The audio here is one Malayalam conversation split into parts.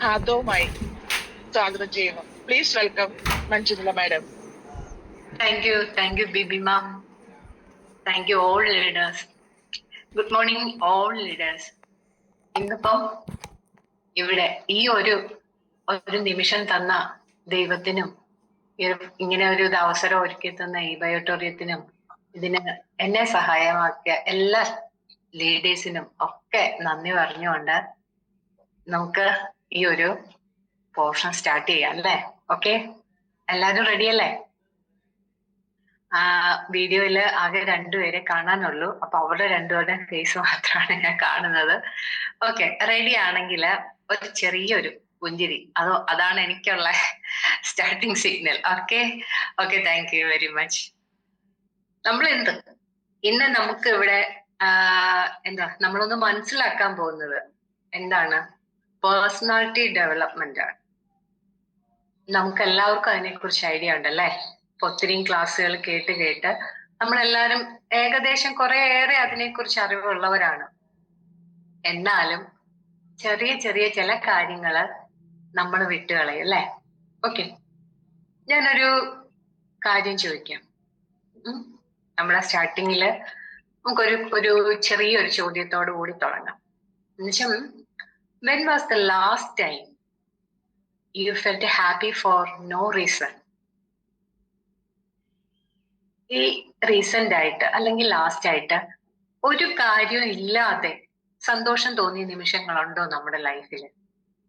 ആദവുമായി സ്വാഗതം ചെയ്യുന്നു. Please welcome Manjula madam. Thank you, Bibi ma'am. Thank you all leaders. Good morning all leaders. ഇന്നിപ്പം ഇവിടെ ഈ ഒരു നിമിഷം തന്ന ദൈവത്തിനും ഇങ്ങനെ ഒരു അവസരം ഒരുക്കി തന്ന ഈ ബയോട്ടോറിയത്തിനും ഇതിന് എന്നെ സഹായമാക്കിയ എല്ലാ ലീഡേഴ്സിനും ഒക്കെ നന്ദി പറഞ്ഞുകൊണ്ട് നമുക്ക് ഈ ഒരു പോർഷൻ സ്റ്റാർട്ട് ചെയ്യാം അല്ലേ? ഓക്കെ, എല്ലാവരും റെഡിയല്ലേ? വീഡിയോയില് ആകെ രണ്ടുപേരെ കാണാനുള്ളൂ, അപ്പൊ അവരുടെ രണ്ടുപേരുടെ ഫേസ് മാത്രമാണ് ഞാൻ കാണുന്നത്. ഓക്കെ, റെഡി ആണെങ്കിൽ ഒരു ചെറിയൊരു പുഞ്ചിരി, അതാണ് എനിക്കുള്ള starting signal. Okay okay, thank you very much. നമ്മൾ ഇന്ന് നമുക്ക് ഇവിടെ നമ്മളൊന്ന് മനസ്സിലാക്കാൻ പോകുന്നത് എന്താണ്? പേഴ്സണാലിറ്റി ഡെവലപ്മെന്റ് ആണ്. നമുക്ക് എല്ലാവർക്കും അതിനെക്കുറിച്ച് ഐഡിയ ഉണ്ടല്ലേ? ഒത്തിരിയും ക്ലാസ്സുകൾ കേട്ട് നമ്മളെല്ലാരും ഏകദേശം കുറേയേറെ അതിനെക്കുറിച്ച് അറിവുള്ളവരാണ്. എന്നാലും ചെറിയ ചെറിയ ചില കാര്യങ്ങള് നമ്മൾ വിട്ടുകളയും അല്ലേ? ഓക്കെ, ഞാനൊരു കാര്യം ചോദിക്കാം. നമ്മുടെ സ്റ്റാർട്ടിങ്ങില് നമുക്കൊരു ചെറിയൊരു ചോദ്യത്തോടു കൂടി തുടങ്ങാം. എന്നുവെച്ചാൽ, when was the last time you felt happy for no reason? ഈ റീസെന്റ് ആയിട്ട് അല്ലെങ്കിൽ ലാസ്റ്റ് ആയിട്ട് ഒരു കാര്യം ഇല്ലാതെ സന്തോഷം തോന്നിയ നിമിഷങ്ങളുണ്ടോ നമ്മുടെ ലൈഫില്,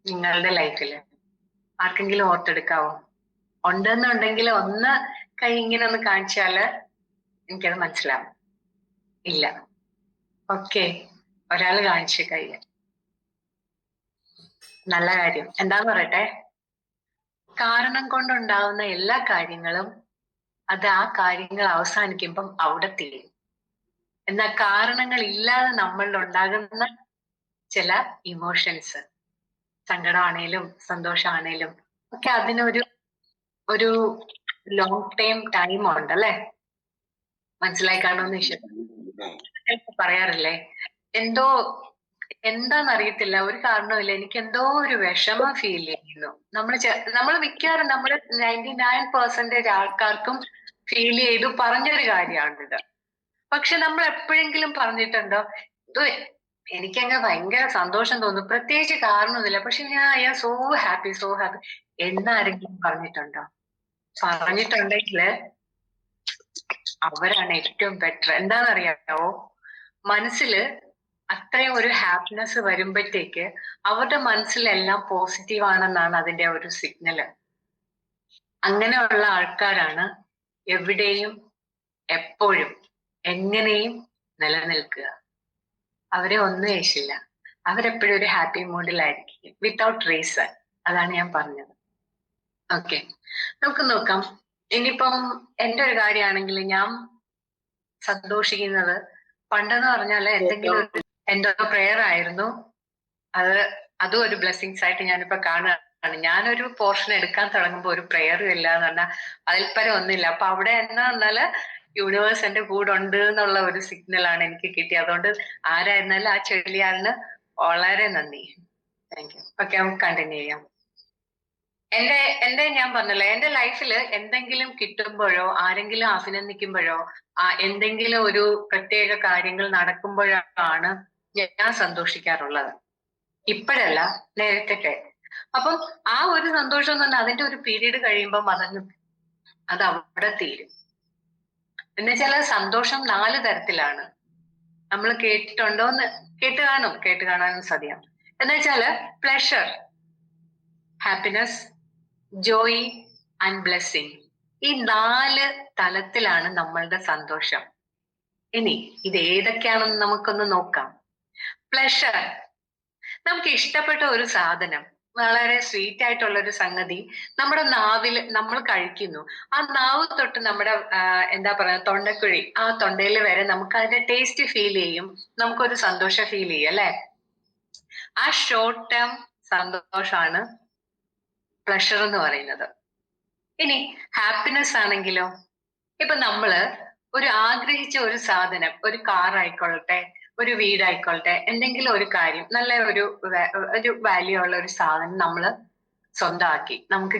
നിങ്ങളുടെ ലൈഫില്? ആർക്കെങ്കിലും ഓർത്തെടുക്കാവോ? ഉണ്ടെന്നുണ്ടെങ്കിൽ ഒന്ന് കൈ ഇങ്ങനെ ഒന്ന് കാണിച്ചാല് എനിക്കത് മനസ്സിലാവും. ഇല്ല, ഓക്കെ, ഒരാള് കാണിച്ചു കൈ. നല്ല കാര്യം. എന്താന്ന് പറയട്ടെ, കാരണം കൊണ്ടുണ്ടാവുന്ന എല്ലാ കാര്യങ്ങളും ആ കാര്യങ്ങൾ അവസാനിക്കുമ്പം അവിടെ തീരും. എന്നാൽ കാരണങ്ങൾ ഇല്ലാതെ നമ്മളിൽ ഉണ്ടാകുന്ന ചില ഇമോഷൻസ്, സങ്കടമാണേലും സന്തോഷമാണേലും ഒക്കെ ഒരു ലോങ് ടൈം ഉണ്ട് അല്ലെ? മനസ്സിലായി കാണുമെന്ന് വിശ്വസിക്കുന്നു. പറയാറില്ലേ, എന്താന്നറിയത്തില്ല, ഒരു കാരണമില്ല, എനിക്ക് എന്തോ ഒരു വിഷമം ഫീൽ ചെയ്യുന്നു. നമ്മൾ മിക്കവാറും 99% ആൾക്കാർക്കും ഫീൽ ചെയ്തു പറഞ്ഞൊരു കാര്യമാണിത്. പക്ഷെ നമ്മൾ എപ്പോഴെങ്കിലും പറഞ്ഞിട്ടുണ്ടോ, എനിക്കങ്ങ് ഭയങ്കര സന്തോഷം തോന്നുന്നു, പ്രത്യേകിച്ച് കാരണമൊന്നുമില്ല, പക്ഷെ ഐ ആം സോ ഹാപ്പി എന്നാരെങ്കിലും പറഞ്ഞിട്ടുണ്ടോ? പറഞ്ഞിട്ടുണ്ടെങ്കില് അവരാണ് ഏറ്റവും ബെറ്റർ. എന്താണെന്നറിയാമോ, മനസ്സില് അത്രയും ഒരു ഹാപ്പിനെസ് വരുമ്പോഴത്തേക്ക് അവരുടെ മനസ്സിലെല്ലാം പോസിറ്റീവ് ആണെന്നാണ് അതിന്റെ ഒരു സിഗ്നല്. അങ്ങനെയുള്ള ആൾക്കാരാണ് എവിടെയും എപ്പോഴും എങ്ങനെയും നിലനിൽക്കുക. അവരെ ഒന്നും ഏശില്ല, അവരെപ്പോഴും ഒരു ഹാപ്പി മൂഡിലായിരിക്കും, വിത്തൗട്ട് റീസൺ. അതാണ് ഞാൻ പറഞ്ഞത്. ഓക്കെ, നമുക്ക് നോക്കാം. ഇനിയിപ്പം എന്റെ ഒരു കാര്യമാണെങ്കിൽ ഞാൻ സന്തോഷിക്കുന്നത് പണ്ടെന്ന് പറഞ്ഞാല് എന്തെങ്കിലും എന്റെ പ്രെയർ ആയിരുന്നു. അതും ഒരു ബ്ലെസ്സിങ്സ് ആയിട്ട് ഞാനിപ്പോ കാണുകയാണ്. ഞാനൊരു പോർഷൻ എടുക്കാൻ തുടങ്ങുമ്പോൾ ഒരു പ്രെയറും ഇല്ല എന്ന് പറഞ്ഞാൽ അതിൽ പരം ഒന്നുമില്ല. അപ്പൊ അവിടെ എന്നാ പറഞ്ഞാല് യൂണിവേഴ്സ് എന്റെ കൂടെ ഉണ്ട് എന്നുള്ള ഒരു സിഗ്നലാണ് എനിക്ക് കിട്ടിയത്. അതുകൊണ്ട് ആരായിരുന്നാലും ആ ചെളിയാളിന് വളരെ നന്ദി. Thank you. ഓക്കെ, നമുക്ക് കണ്ടിന്യൂ ചെയ്യാം. ഞാൻ പറഞ്ഞല്ലോ, എന്റെ ലൈഫില് എന്തെങ്കിലും കിട്ടുമ്പോഴോ ആരെങ്കിലും അഭിനന്ദിക്കുമ്പോഴോ എന്തെങ്കിലും ഒരു പ്രത്യേക കാര്യങ്ങൾ നടക്കുമ്പോഴാണ് ഞാൻ സന്തോഷിക്കാറുള്ളത്. ഇപ്പോഴല്ല, നേരത്തെ. അപ്പം ആ ഒരു സന്തോഷം എന്ന് പറഞ്ഞാൽ അതിന്റെ ഒരു പീരീഡ് കഴിയുമ്പം അത് അവിടെ തീരും. എന്നുവെച്ചാൽ സന്തോഷം 4 തരത്തിലാണ്. നമ്മൾ കേട്ടിട്ടുണ്ടോന്ന് കേട്ട് കാണാനും സാധ്യം. എന്നുവെച്ചാല് pleasure, happiness, Joy and blessing. ഈ 4 തലത്തിലാണ് നമ്മളുടെ സന്തോഷം. ഇനി ഇത് ഏതൊക്കെയാണെന്ന് നമുക്കൊന്ന് നോക്കാം. പ്ലഷർ, നമുക്ക് ഇഷ്ടപ്പെട്ട ഒരു സാധനം, വളരെ സ്വീറ്റ് ആയിട്ടുള്ള ഒരു സംഗതി നമ്മുടെ നാവിൽ നമ്മൾ കഴിക്കുന്നു. ആ നാവ് തൊട്ട് നമ്മുടെ എന്താ പറയാ തൊണ്ടക്കുഴി, ആ തൊണ്ടയിൽ വരെ നമുക്ക് അതിന്റെ ടേസ്റ്റ് ഫീൽ ചെയ്യും, നമുക്കൊരു സന്തോഷം ഫീൽ ചെയ്യും അല്ലെ? ആ ഷോർട്ട് ടേം സന്തോഷമാണ് പ്ലഷർ എന്ന് പറയുന്നത്. ഇനി ഹാപ്പിനെസ് ആണെങ്കിലോ, ഇപ്പൊ നമ്മള് ആഗ്രഹിച്ച ഒരു സാധനം, ഒരു കാർ ആയിക്കൊള്ളട്ടെ, ഒരു വീടായിക്കോട്ടെ, എന്തെങ്കിലും ഒരു കാര്യം, നല്ല ഒരു വാല്യൂ ഉള്ള ഒരു സാധനം നമ്മൾ സ്വന്തമാക്കി, നമുക്ക്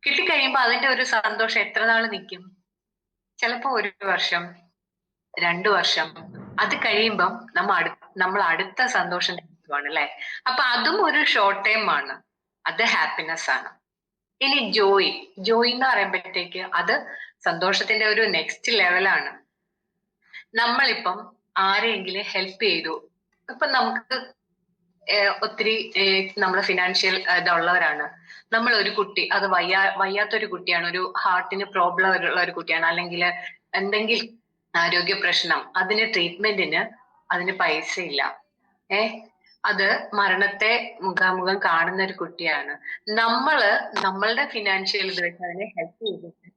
കിട്ടിക്കഴിയുമ്പോ അതിന്റെ ഒരു സന്തോഷം എത്ര നാൾ നിൽക്കും? ചിലപ്പോ 1 വർഷം, 2 വർഷം. അത് കഴിയുമ്പം നമ്മൾ അടുത്ത സന്തോഷം ആണ് അല്ലെ. അപ്പൊ അതും ഒരു ഷോർട്ട് ടൈം ആണ്, അത് ഹാപ്പിനെസ് ആണ്. ഇനി ജോയ് എന്ന് പറയുമ്പോഴത്തേക്ക് അത് സന്തോഷത്തിന്റെ ഒരു നെക്സ്റ്റ് ലെവലാണ്. നമ്മളിപ്പം ആരെങ്കിലും ഹെൽപ്പ് ചെയ്തു, ഇപ്പൊ നമുക്ക് ഒത്തിരി നമ്മൾ ഫിനാൻഷ്യൽ ഇതുള്ളവരാണ്, നമ്മൾ ഒരു കുട്ടി, അത് വയ്യാത്തൊരു കുട്ടിയാണ്, ഒരു ഹാർട്ടിന് പ്രോബ്ലം ഉള്ള ഒരു കുട്ടിയാണ്, അല്ലെങ്കിൽ എന്തെങ്കിലും ആരോഗ്യ പ്രശ്നം, അതിന് ട്രീറ്റ്മെന്റിന് അതിന് പൈസ ഇല്ല, അത് മരണത്തെ മുഖാമുഖം കാണുന്ന ഒരു കുട്ടിയാണ്. നമ്മളുടെ ഫിനാൻഷ്യൽ ഇത് വെച്ച് അതിനെ ഹെൽപ്പ് ചെയ്തിട്ട്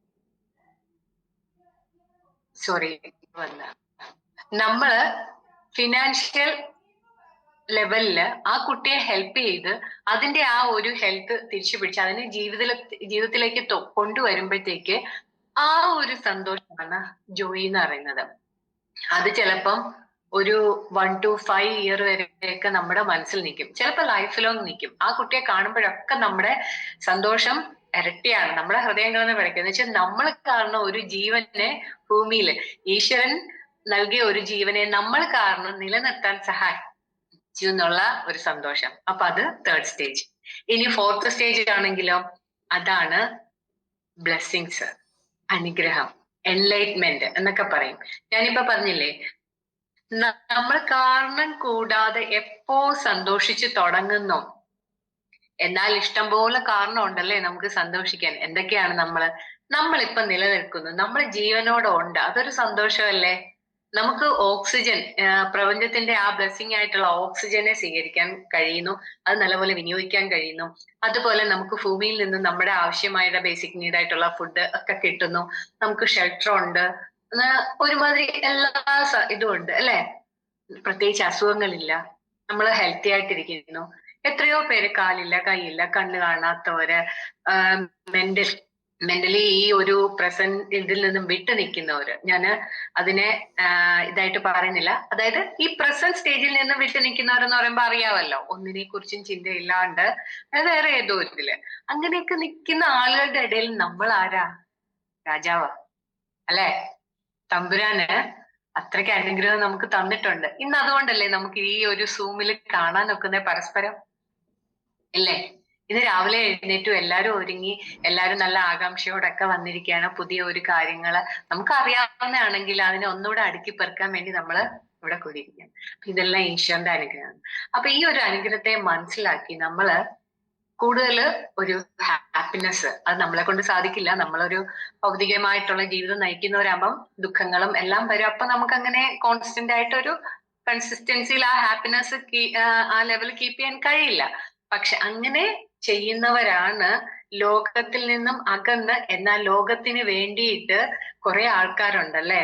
നമ്മള് ഫിനാൻഷ്യൽ ലെവലില് ആ കുട്ടിയെ ഹെൽപ്പ് ചെയ്ത് അതിന്റെ ആ ഒരു ഹെൽത്ത് തിരിച്ചു പിടിച്ച് അതിനെ ജീവിതത്തിലേക്ക് കൊണ്ടുവരുമ്പോഴത്തേക്ക് ആ ഒരു സന്തോഷമാണ് ജോയി എന്ന് പറയുന്നത്. അത് ചിലപ്പം ഒരു 1 to 5 ഇയർ വരെയൊക്കെ നമ്മുടെ മനസ്സിൽ നിൽക്കും, ചിലപ്പോൾ ലൈഫ് ലോങ് നിൽക്കും. ആ കുട്ടിയെ കാണുമ്പോഴൊക്കെ നമ്മുടെ സന്തോഷം ഇരട്ടിയാണ്, നമ്മുടെ ഹൃദയങ്ങളെന്ന് വിളിക്കുക. എന്ന് വെച്ചാൽ നമ്മൾ കാരണം ഒരു ജീവനെ ഭൂമിയിൽ ഈശ്വരൻ നൽകിയ ഒരു ജീവനെ നമ്മൾ കാരണം നിലനിർത്താൻ സഹായിച്ചു എന്നുള്ള ഒരു സന്തോഷം. അപ്പൊ അത് 3rd സ്റ്റേജ്. ഇനി 4th സ്റ്റേജ് ആണെങ്കിലോ, അതാണ് ബ്ലെസ്സിങ്സ്, അനുഗ്രഹം, എൻലൈറ്റ്മെന്റ് എന്നൊക്കെ പറയും. ഞാനിപ്പോ പറഞ്ഞില്ലേ, നമ്മൾ കാരണം കൂടാതെ എപ്പോ സന്തോഷിച്ച് തുടങ്ങുന്നു, എന്നാൽ ഇഷ്ടം പോലെ കാരണം ഉണ്ടല്ലേ നമുക്ക് സന്തോഷിക്കാൻ. എന്തൊക്കെയാണ്? നമ്മളിപ്പൊ നിലനിൽക്കുന്നു, നമ്മൾ ജീവനോടെ ഉണ്ട്, അതൊരു സന്തോഷമല്ലേ? നമുക്ക് ഓക്സിജൻ, പ്രപഞ്ചത്തിന്റെ ആ ബ്ലെസ്സിങ് ആയിട്ടുള്ള ഓക്സിജനെ സ്വീകരിക്കാൻ കഴിയുന്നു, അത് നല്ലപോലെ വിനിയോഗിക്കാൻ കഴിയുന്നു. അതുപോലെ നമുക്ക് ഭൂമിയിൽ നിന്ന് നമ്മുടെ ആവശ്യമായ ബേസിക് നീഡ് ആയിട്ടുള്ള ഫുഡ് ഒക്കെ കിട്ടുന്നു, നമുക്ക് ഷെൽട്ടർ ഉണ്ട്, ഒരുമാതിരി എല്ലാ ഇതും ഉണ്ട് അല്ലെ. പ്രത്യേകിച്ച് അസുഖങ്ങളില്ല, നമ്മൾ ഹെൽത്തി ആയിട്ടിരിക്കുന്നു. എത്രയോ പേര് കാലില്ല, കൈയില്ല, കണ്ണ് കാണാത്തവര്, മെന്റലി ഈ ഒരു പ്രസന്റ് ഇതിൽ നിന്നും വിട്ടു നിൽക്കുന്നവര്, ഞാന് അതിനെ ഇതായിട്ട് പറയുന്നില്ല. അതായത് ഈ പ്രസന്റ് സ്റ്റേജിൽ നിന്നും വിട്ടു നിൽക്കുന്നവരെന്ന് പറയുമ്പോ അറിയാമല്ലോ, ഒന്നിനെ കുറിച്ചും ചിന്തയില്ലാണ്ട് വേറെ ഏതോ ഇതില് അങ്ങനെയൊക്കെ നിൽക്കുന്ന ആളുകളുടെ ഇടയിൽ നമ്മൾ ആരാ? രാജാവാ അല്ലെ. തമ്പുരാന് അത്രയ്ക്ക് അനുഗ്രഹം നമുക്ക് തന്നിട്ടുണ്ട്. ഇന്ന് അതുകൊണ്ടല്ലേ നമുക്ക് ഈ ഒരു സൂമിൽ കാണാൻ ഒക്കുന്ന പരസ്പരം ഇല്ലേ. ഇന്ന് രാവിലെ എഴുന്നേറ്റു, എല്ലാരും ഒരുങ്ങി, എല്ലാരും നല്ല ആകാംക്ഷയോടൊക്കെ വന്നിരിക്കുകയാണ്. പുതിയ ഒരു കാര്യങ്ങള് നമുക്ക് അറിയാവുന്നതാണെങ്കിൽ അതിനെ ഒന്നുകൂടെ അടുക്കി പെറുക്കാൻ വേണ്ടി നമ്മള് ഇവിടെ കൂടിയിരിക്കുകയാണ്. ഇതെല്ലാം ഈശ്വരന്റെ അനുഗ്രഹമാണ്. അപ്പൊ ഈ ഒരു അനുഗ്രഹത്തെ മനസ്സിലാക്കി നമ്മള് കൂടുതൽ ഒരു ഹാപ്പിനെസ്, അത് നമ്മളെ കൊണ്ട് സാധിക്കില്ല, നമ്മളൊരു ഭൗതികമായിട്ടുള്ള ജീവിതം നയിക്കുന്നവരാകുമ്പം ദുഃഖങ്ങളും എല്ലാം വരും. അപ്പൊ നമുക്ക് അങ്ങനെ കോൺസ്റ്റന്റ് ആയിട്ടൊരു കൺസിസ്റ്റൻസിയിൽ ആ ഹാപ്പിനെസ് ആ ലെവൽ കീപ്പ് ചെയ്യാൻ കഴിയില്ല. പക്ഷെ അങ്ങനെ ചെയ്യുന്നവരാണ് ലോകത്തിൽ നിന്നും അകന്ന്, എന്നാൽ ലോകത്തിന് വേണ്ടിയിട്ട് കുറെ ആൾക്കാരുണ്ടല്ലേ,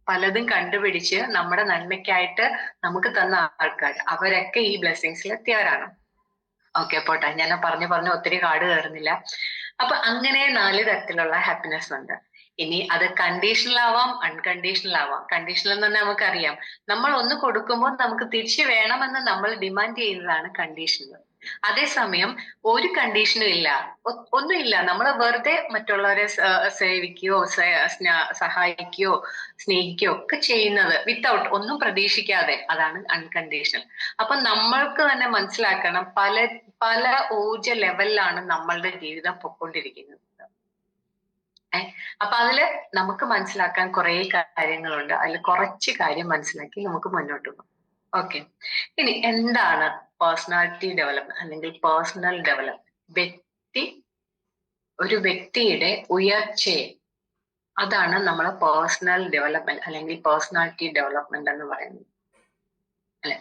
പലതും കണ്ടുപിടിച്ച് നമ്മുടെ നന്മയ്ക്കായിട്ട് നമുക്ക് തന്ന ആൾക്കാർ, അവരൊക്കെ ഈ ബ്ലെസ്സിങ്സിൽ എത്തിയവരാണ്. ഓക്കെ, പോട്ടെ, ഞാൻ പറഞ്ഞു ഒത്തിരി കാട് കയറുന്നില്ല. അപ്പൊ അങ്ങനെ 4 തരത്തിലുള്ള ഹാപ്പിനെസ് ഉണ്ട്. ഇനി അത് കണ്ടീഷണൽ ആവാം, അൺകണ്ടീഷണൽ ആവാം. കണ്ടീഷണൽ എന്ന് പറഞ്ഞാൽ നമുക്കറിയാം, നമ്മൾ ഒന്ന് കൊടുക്കുമ്പോൾ നമുക്ക് തിരിച്ചു വേണമെന്ന് നമ്മൾ ഡിമാൻഡ് ചെയ്യുന്നതാണ് കണ്ടീഷണൽ. അതേസമയം ഒരു കണ്ടീഷനും ഇല്ല, ഒന്നുമില്ല, നമ്മൾ വെറുതെ മറ്റുള്ളവരെ സേവിക്കുകയോ സഹായിക്കുകയോ സ്നേഹിക്കുകയോ ഒക്കെ ചെയ്യുന്നത് വിത്തൗട്ട് ഒന്നും പ്രതീക്ഷിക്കാതെ, അതാണ് അൺകണ്ടീഷണൽ. അപ്പൊ നമ്മൾക്ക് തന്നെ മനസ്സിലാക്കണം, പല ഊർജ ലെവലിലാണ് നമ്മളുടെ ജീവിതം പൊയ്ക്കൊണ്ടിരിക്കുന്നത്. അപ്പൊ അതില് നമുക്ക് മനസ്സിലാക്കാൻ കുറെ കാര്യങ്ങളുണ്ട്. അതിൽ കുറച്ച് കാര്യം മനസ്സിലാക്കി നമുക്ക് മുന്നോട്ട് പോകാം. ഓക്കെ, ഇനി എന്താണ് പേഴ്സണാലിറ്റി ഡെവലപ്മെന്റ് അല്ലെങ്കിൽ പേഴ്സണൽ ഡെവലപ്മെന്റ്? ഒരു വ്യക്തിയുടെ ഉയർച്ചയെ, അതാണ് നമ്മൾ പേഴ്സണൽ ഡെവലപ്മെന്റ് അല്ലെങ്കിൽ പേഴ്സണാലിറ്റി ഡെവലപ്മെന്റ് എന്ന് പറയുന്നത് അല്ലെ.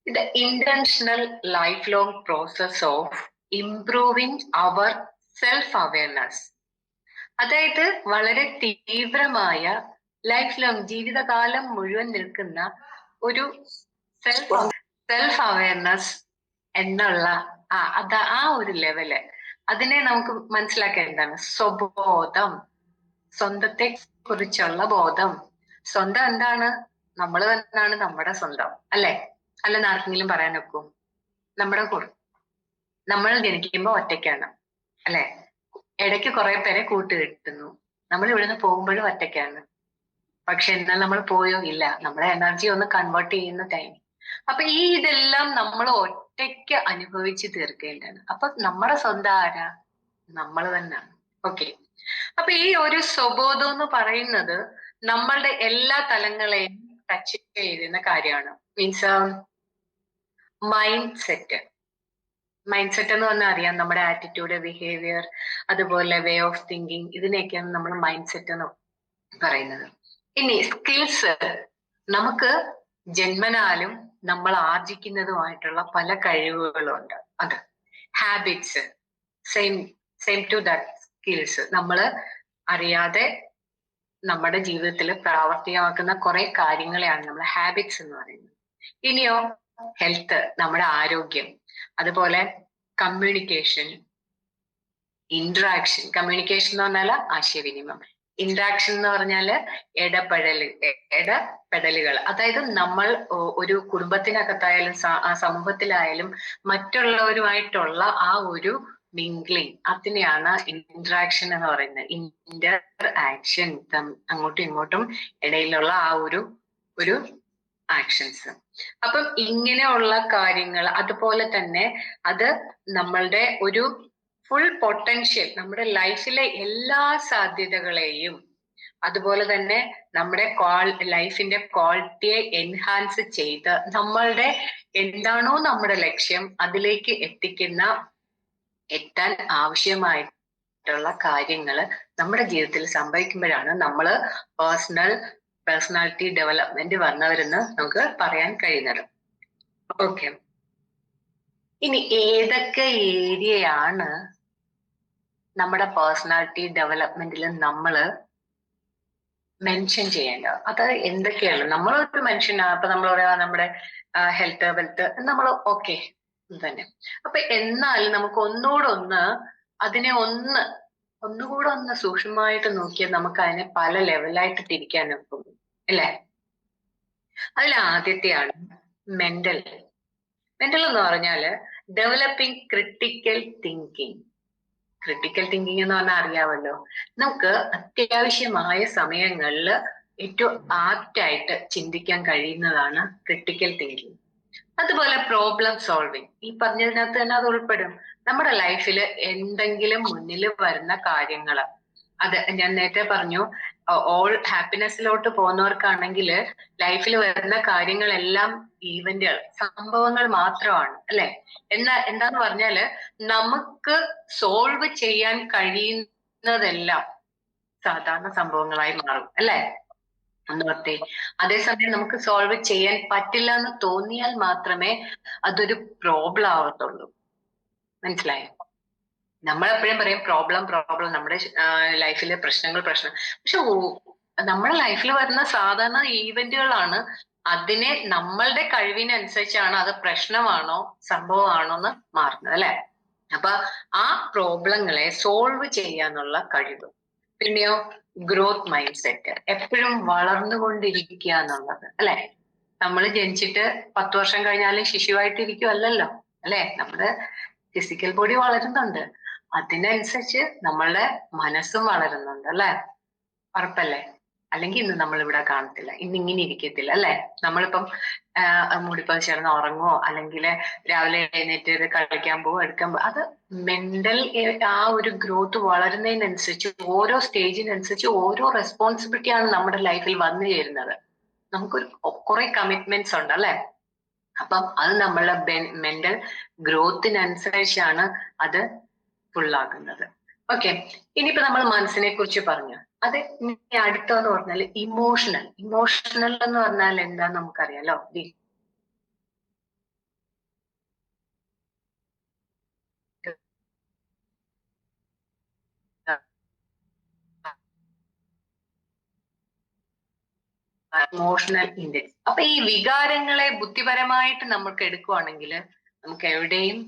The intentional lifelong process of improving our self-awareness. അതായത് വളരെ തീവ്രമായ ലൈഫ് ലോങ്, ജീവിതകാലം മുഴുവൻ നിൽക്കുന്ന ഒരു സെൽഫ് അവയർനെസ് എന്നുള്ള ആ ഒരു ലെവല്, അതിനെ നമുക്ക് മനസ്സിലാക്കാൻ എന്താണ്? സ്വബോധം, സ്വന്തത്തെ കുറിച്ചുള്ള ബോധം. സ്വന്തം എന്താണ്? നമ്മൾ തന്നെയാണ് നമ്മുടെ സ്വന്തം, അല്ലെ? അല്ലെന്ന് ആർക്കെങ്കിലും പറയാൻ ഒക്കും? നമ്മുടെ കൂടെ നമ്മൾ ജനിക്കുമ്പോ ഒറ്റയ്ക്കാണ്, അല്ലെ? ഇടയ്ക്ക് കുറെ പേരെ കൂട്ടുകിട്ടുന്നു. നമ്മൾ ഇവിടുന്ന് പോകുമ്പോഴും ഒറ്റയ്ക്കാണ്. പക്ഷെ എന്നാൽ നമ്മൾ പോയോ? ഇല്ല. നമ്മുടെ എനർജി ഒന്ന് കൺവേർട്ട് ചെയ്യുന്ന ടൈം. അപ്പൊ ഇതെല്ലാം നമ്മൾ ഒറ്റയ്ക്ക് അനുഭവിച്ച് തീർക്കേണ്ടതാണ്. അപ്പൊ നമ്മുടെ സ്വന്തം ആരാ? നമ്മൾ തന്നെയാണ്. ഓക്കെ. അപ്പൊ ഈ ഒരു സ്വബോധം എന്ന് പറയുന്നത് നമ്മളുടെ എല്ലാ തലങ്ങളെയും ടച്ച് ചെയ്യുന്ന കാര്യമാണ്. Means mind set. Mind set എന്ന് പറഞ്ഞാൽ അറിയാം, നമ്മുടെ ആറ്റിറ്റ്യൂഡ്, ബിഹേവിയർ, അതുപോലെ വേ ഓഫ് തിങ്കിങ്, ഇതിനെയൊക്കെയാണ് നമ്മൾ മൈൻഡ് സെറ്റ് എന്ന് പറയുന്നത്. ഇനി സ്കിൽസ്, നമുക്ക് ജന്മനാലും നമ്മൾ ആർജിക്കുന്നതുമായിട്ടുള്ള പല കഴിവുകളുണ്ട്. അത് habits, same same to that skills, നമ്മൾ അറിയാതെ നമ്മുടെ ജീവിതത്തിൽ പ്രാവർത്തികമാക്കുന്ന കുറെ കാര്യങ്ങളെയാണ് നമ്മൾ ഹാബിറ്റ്സ് എന്ന് പറയുന്നത്. ഇനിയോ ഹെൽത്ത്, നമ്മുടെ ആരോഗ്യം, അതുപോലെ കമ്മ്യൂണിക്കേഷൻ, ഇന്ററാക്ഷൻ. കമ്മ്യൂണിക്കേഷൻ എന്ന് പറഞ്ഞാൽ ആശയവിനിമയം, ഇന്ററാക്ഷൻ എന്ന് പറഞ്ഞാല് ഇടപെടലുകൾ. അതായത് നമ്മൾ ഒരു കുടുംബത്തിനകത്തായാലും സമൂഹത്തിലായാലും മറ്റുള്ളവരുമായിട്ടുള്ള ആ ഒരു മിംഗ്ലിങ്, അതിനെയാണ് ഇന്ററാക്ഷൻ എന്ന് പറയുന്നത്. ഇന്റർ ആക്ഷൻ, അങ്ങോട്ടും ഇങ്ങോട്ടും ഇടയിലുള്ള ആ ഒരു ആക്ഷൻസ്. അപ്പം ഇങ്ങനെയുള്ള കാര്യങ്ങൾ, അതുപോലെ തന്നെ അത് നമ്മളുടെ ഒരു ഫുൾ പൊട്ടൻഷ്യൽ, നമ്മുടെ ലൈഫിലെ എല്ലാ സാധ്യതകളെയും, അതുപോലെ തന്നെ നമ്മുടെ ലൈഫിന്റെ ക്വാളിറ്റിയെ എൻഹാൻസ് ചെയ്ത് നമ്മളുടെ എന്താണോ നമ്മുടെ ലക്ഷ്യം അതിലേക്ക് എത്താൻ ആവശ്യമായിട്ടുള്ള കാര്യങ്ങൾ നമ്മുടെ ജീവിതത്തിൽ സംഭവിക്കുമ്പോഴാണ് നമ്മൾ പേഴ്സണാലിറ്റി ഡെവലപ്മെന്റ് വന്നവരെന്ന് നമുക്ക് പറയാൻ കഴിയുന്നത്. ഓക്കെ. ഇനി ഏതൊക്കെ ഏരിയയാണ് നമ്മുടെ പേഴ്സണാലിറ്റി ഡെവലപ്മെന്റിൽ നമ്മൾ മെൻഷൻ ചെയ്യേണ്ടത്? അത് എന്തൊക്കെയാണ്? നമ്മളൊരു മനുഷ്യനാണ്. അപ്പൊ നമ്മൾ പറയാ നമ്മുടെ ഹെൽത്ത്, വെൽത്ത്, നമ്മൾ ഓക്കെ തന്നെ. അപ്പൊ എന്നാൽ നമുക്ക് അതിനെ ഒന്നുകൂടെ ഒന്ന് സൂക്ഷ്മമായിട്ട് നോക്കിയാൽ നമുക്ക് അതിനെ പല ലെവലായിട്ട് തിരിക്കാൻ ഒക്കും, അല്ലേ? അതിൽ ആദ്യത്തെയാണ് മെന്റൽ. മെന്റൽ എന്ന് പറഞ്ഞാല് developing critical thinking. Critical thinking എന്ന് പറഞ്ഞാൽ അറിയാമല്ലോ, നമുക്ക് അത്യാവശ്യമായ സമയങ്ങളിൽ ഏറ്റവും ആപ്റ്റായിട്ട് ചിന്തിക്കാൻ കഴിയുന്നതാണ് ക്രിട്ടിക്കൽ തിങ്കിങ്. അതുപോലെ പ്രോബ്ലം സോൾവിങ്, ഈ പറഞ്ഞതിനകത്ത് തന്നെ അത് ഉൾപ്പെടും. നമ്മുടെ ലൈഫിൽ എന്തെങ്കിലും മുന്നിൽ വരുന്ന കാര്യങ്ങൾ, അത് ഞാൻ നേരത്തെ പറഞ്ഞു, ഓൾ ഹാപ്പിനെസ്സിലോട്ട് പോകുന്നവർക്കാണെങ്കിൽ ലൈഫിൽ വരുന്ന കാര്യങ്ങളെല്ലാം ഈവന്റുകൾ, സംഭവങ്ങൾ മാത്രമാണ്, അല്ലെ? എന്താന്ന് പറഞ്ഞാല് നമുക്ക് സോൾവ് ചെയ്യാൻ കഴിയുന്നതെല്ലാം സാധാരണ സംഭവങ്ങളായി മാറും, അല്ലെ? ഒന്നോർത്തേ. അതേസമയം നമുക്ക് സോൾവ് ചെയ്യാൻ പറ്റില്ല എന്ന് തോന്നിയാൽ മാത്രമേ അതൊരു പ്രോബ്ലം ആവത്തുള്ളൂ. മനസ്സിലായോ? നമ്മളെപ്പോഴും പറയും പ്രോബ്ലം, നമ്മുടെ ലൈഫിലെ പ്രശ്നം. പക്ഷെ നമ്മുടെ ലൈഫിൽ വരുന്ന സാധാരണ ഈവന്റുകളാണ്. അതിനെ നമ്മളുടെ കഴിവിനനുസരിച്ചാണ് അത് പ്രശ്നമാണോ സംഭവമാണോ എന്ന് മാറുന്നത്, അല്ലെ? അപ്പൊ ആ പ്രോബ്ലങ്ങളെ സോൾവ് ചെയ്യാനുള്ള കഴിവ്. പിന്നെയോ ഗ്രോത്ത് മൈൻഡ് സെറ്റ്, എപ്പോഴും വളർന്നുകൊണ്ടിരിക്കുക എന്നുള്ളത്, അല്ലെ? നമ്മൾ ജനിച്ചിട്ട് 10 വർഷം കഴിഞ്ഞാലും ശിശുവായിട്ടിരിക്കുവല്ലോ, അല്ലെ? നമ്മുടെ ഫിസിക്കൽ ബോഡി വളരുന്നുണ്ട്, അതിനനുസരിച്ച് നമ്മളുടെ മനസ്സും വളരുന്നുണ്ട്, അല്ലെ? ഉറപ്പല്ലേ? അല്ലെങ്കിൽ ഇന്ന് നമ്മൾ ഇവിടെ കാണത്തില്ല, ഇന്നിങ്ങനെ ഇരിക്കത്തില്ല, അല്ലെ? നമ്മളിപ്പം മൂടിപ്പത് ചേർന്ന് ഉറങ്ങുവോ, അല്ലെങ്കിൽ രാവിലെ എഴുന്നേറ്റ് കളിക്കാൻ പോവോ, എടുക്കാൻ പോവോ, അത് മെന്റൽ ആ ഒരു ഗ്രോത്ത് വളരുന്നതിനനുസരിച്ച് ഓരോ സ്റ്റേജിനനുസരിച്ച് ഓരോ റെസ്പോൺസിബിലിറ്റിയാണ് നമ്മുടെ ലൈഫിൽ വന്നു ചേരുന്നത്. നമുക്കൊരു കുറെ കമ്മിറ്റ്മെന്റ്സ് ഉണ്ട്, അല്ലെ? അപ്പം അത് നമ്മളുടെ മെന്റൽ ഗ്രോത്തിനനുസരിച്ചാണ് അത് ഫുള്ളാകുന്നത്. ഓക്കെ. ഇനിയിപ്പോ നമ്മൾ മനസ്സിനെ കുറിച്ച് പറഞ്ഞു. അത് ഇനി അടുത്തെന്ന് പറഞ്ഞാൽ ഇമോഷണൽ. ഇമോഷണൽ എന്ന് പറഞ്ഞാൽ എന്താന്ന് നമുക്കറിയാലോ. Emotional index. അപ്പൊ ഈ വികാരങ്ങളെ ബുദ്ധിപരമായിട്ട് നമുക്ക് എടുക്കുവാണെങ്കിൽ നമുക്ക് എവിടെയും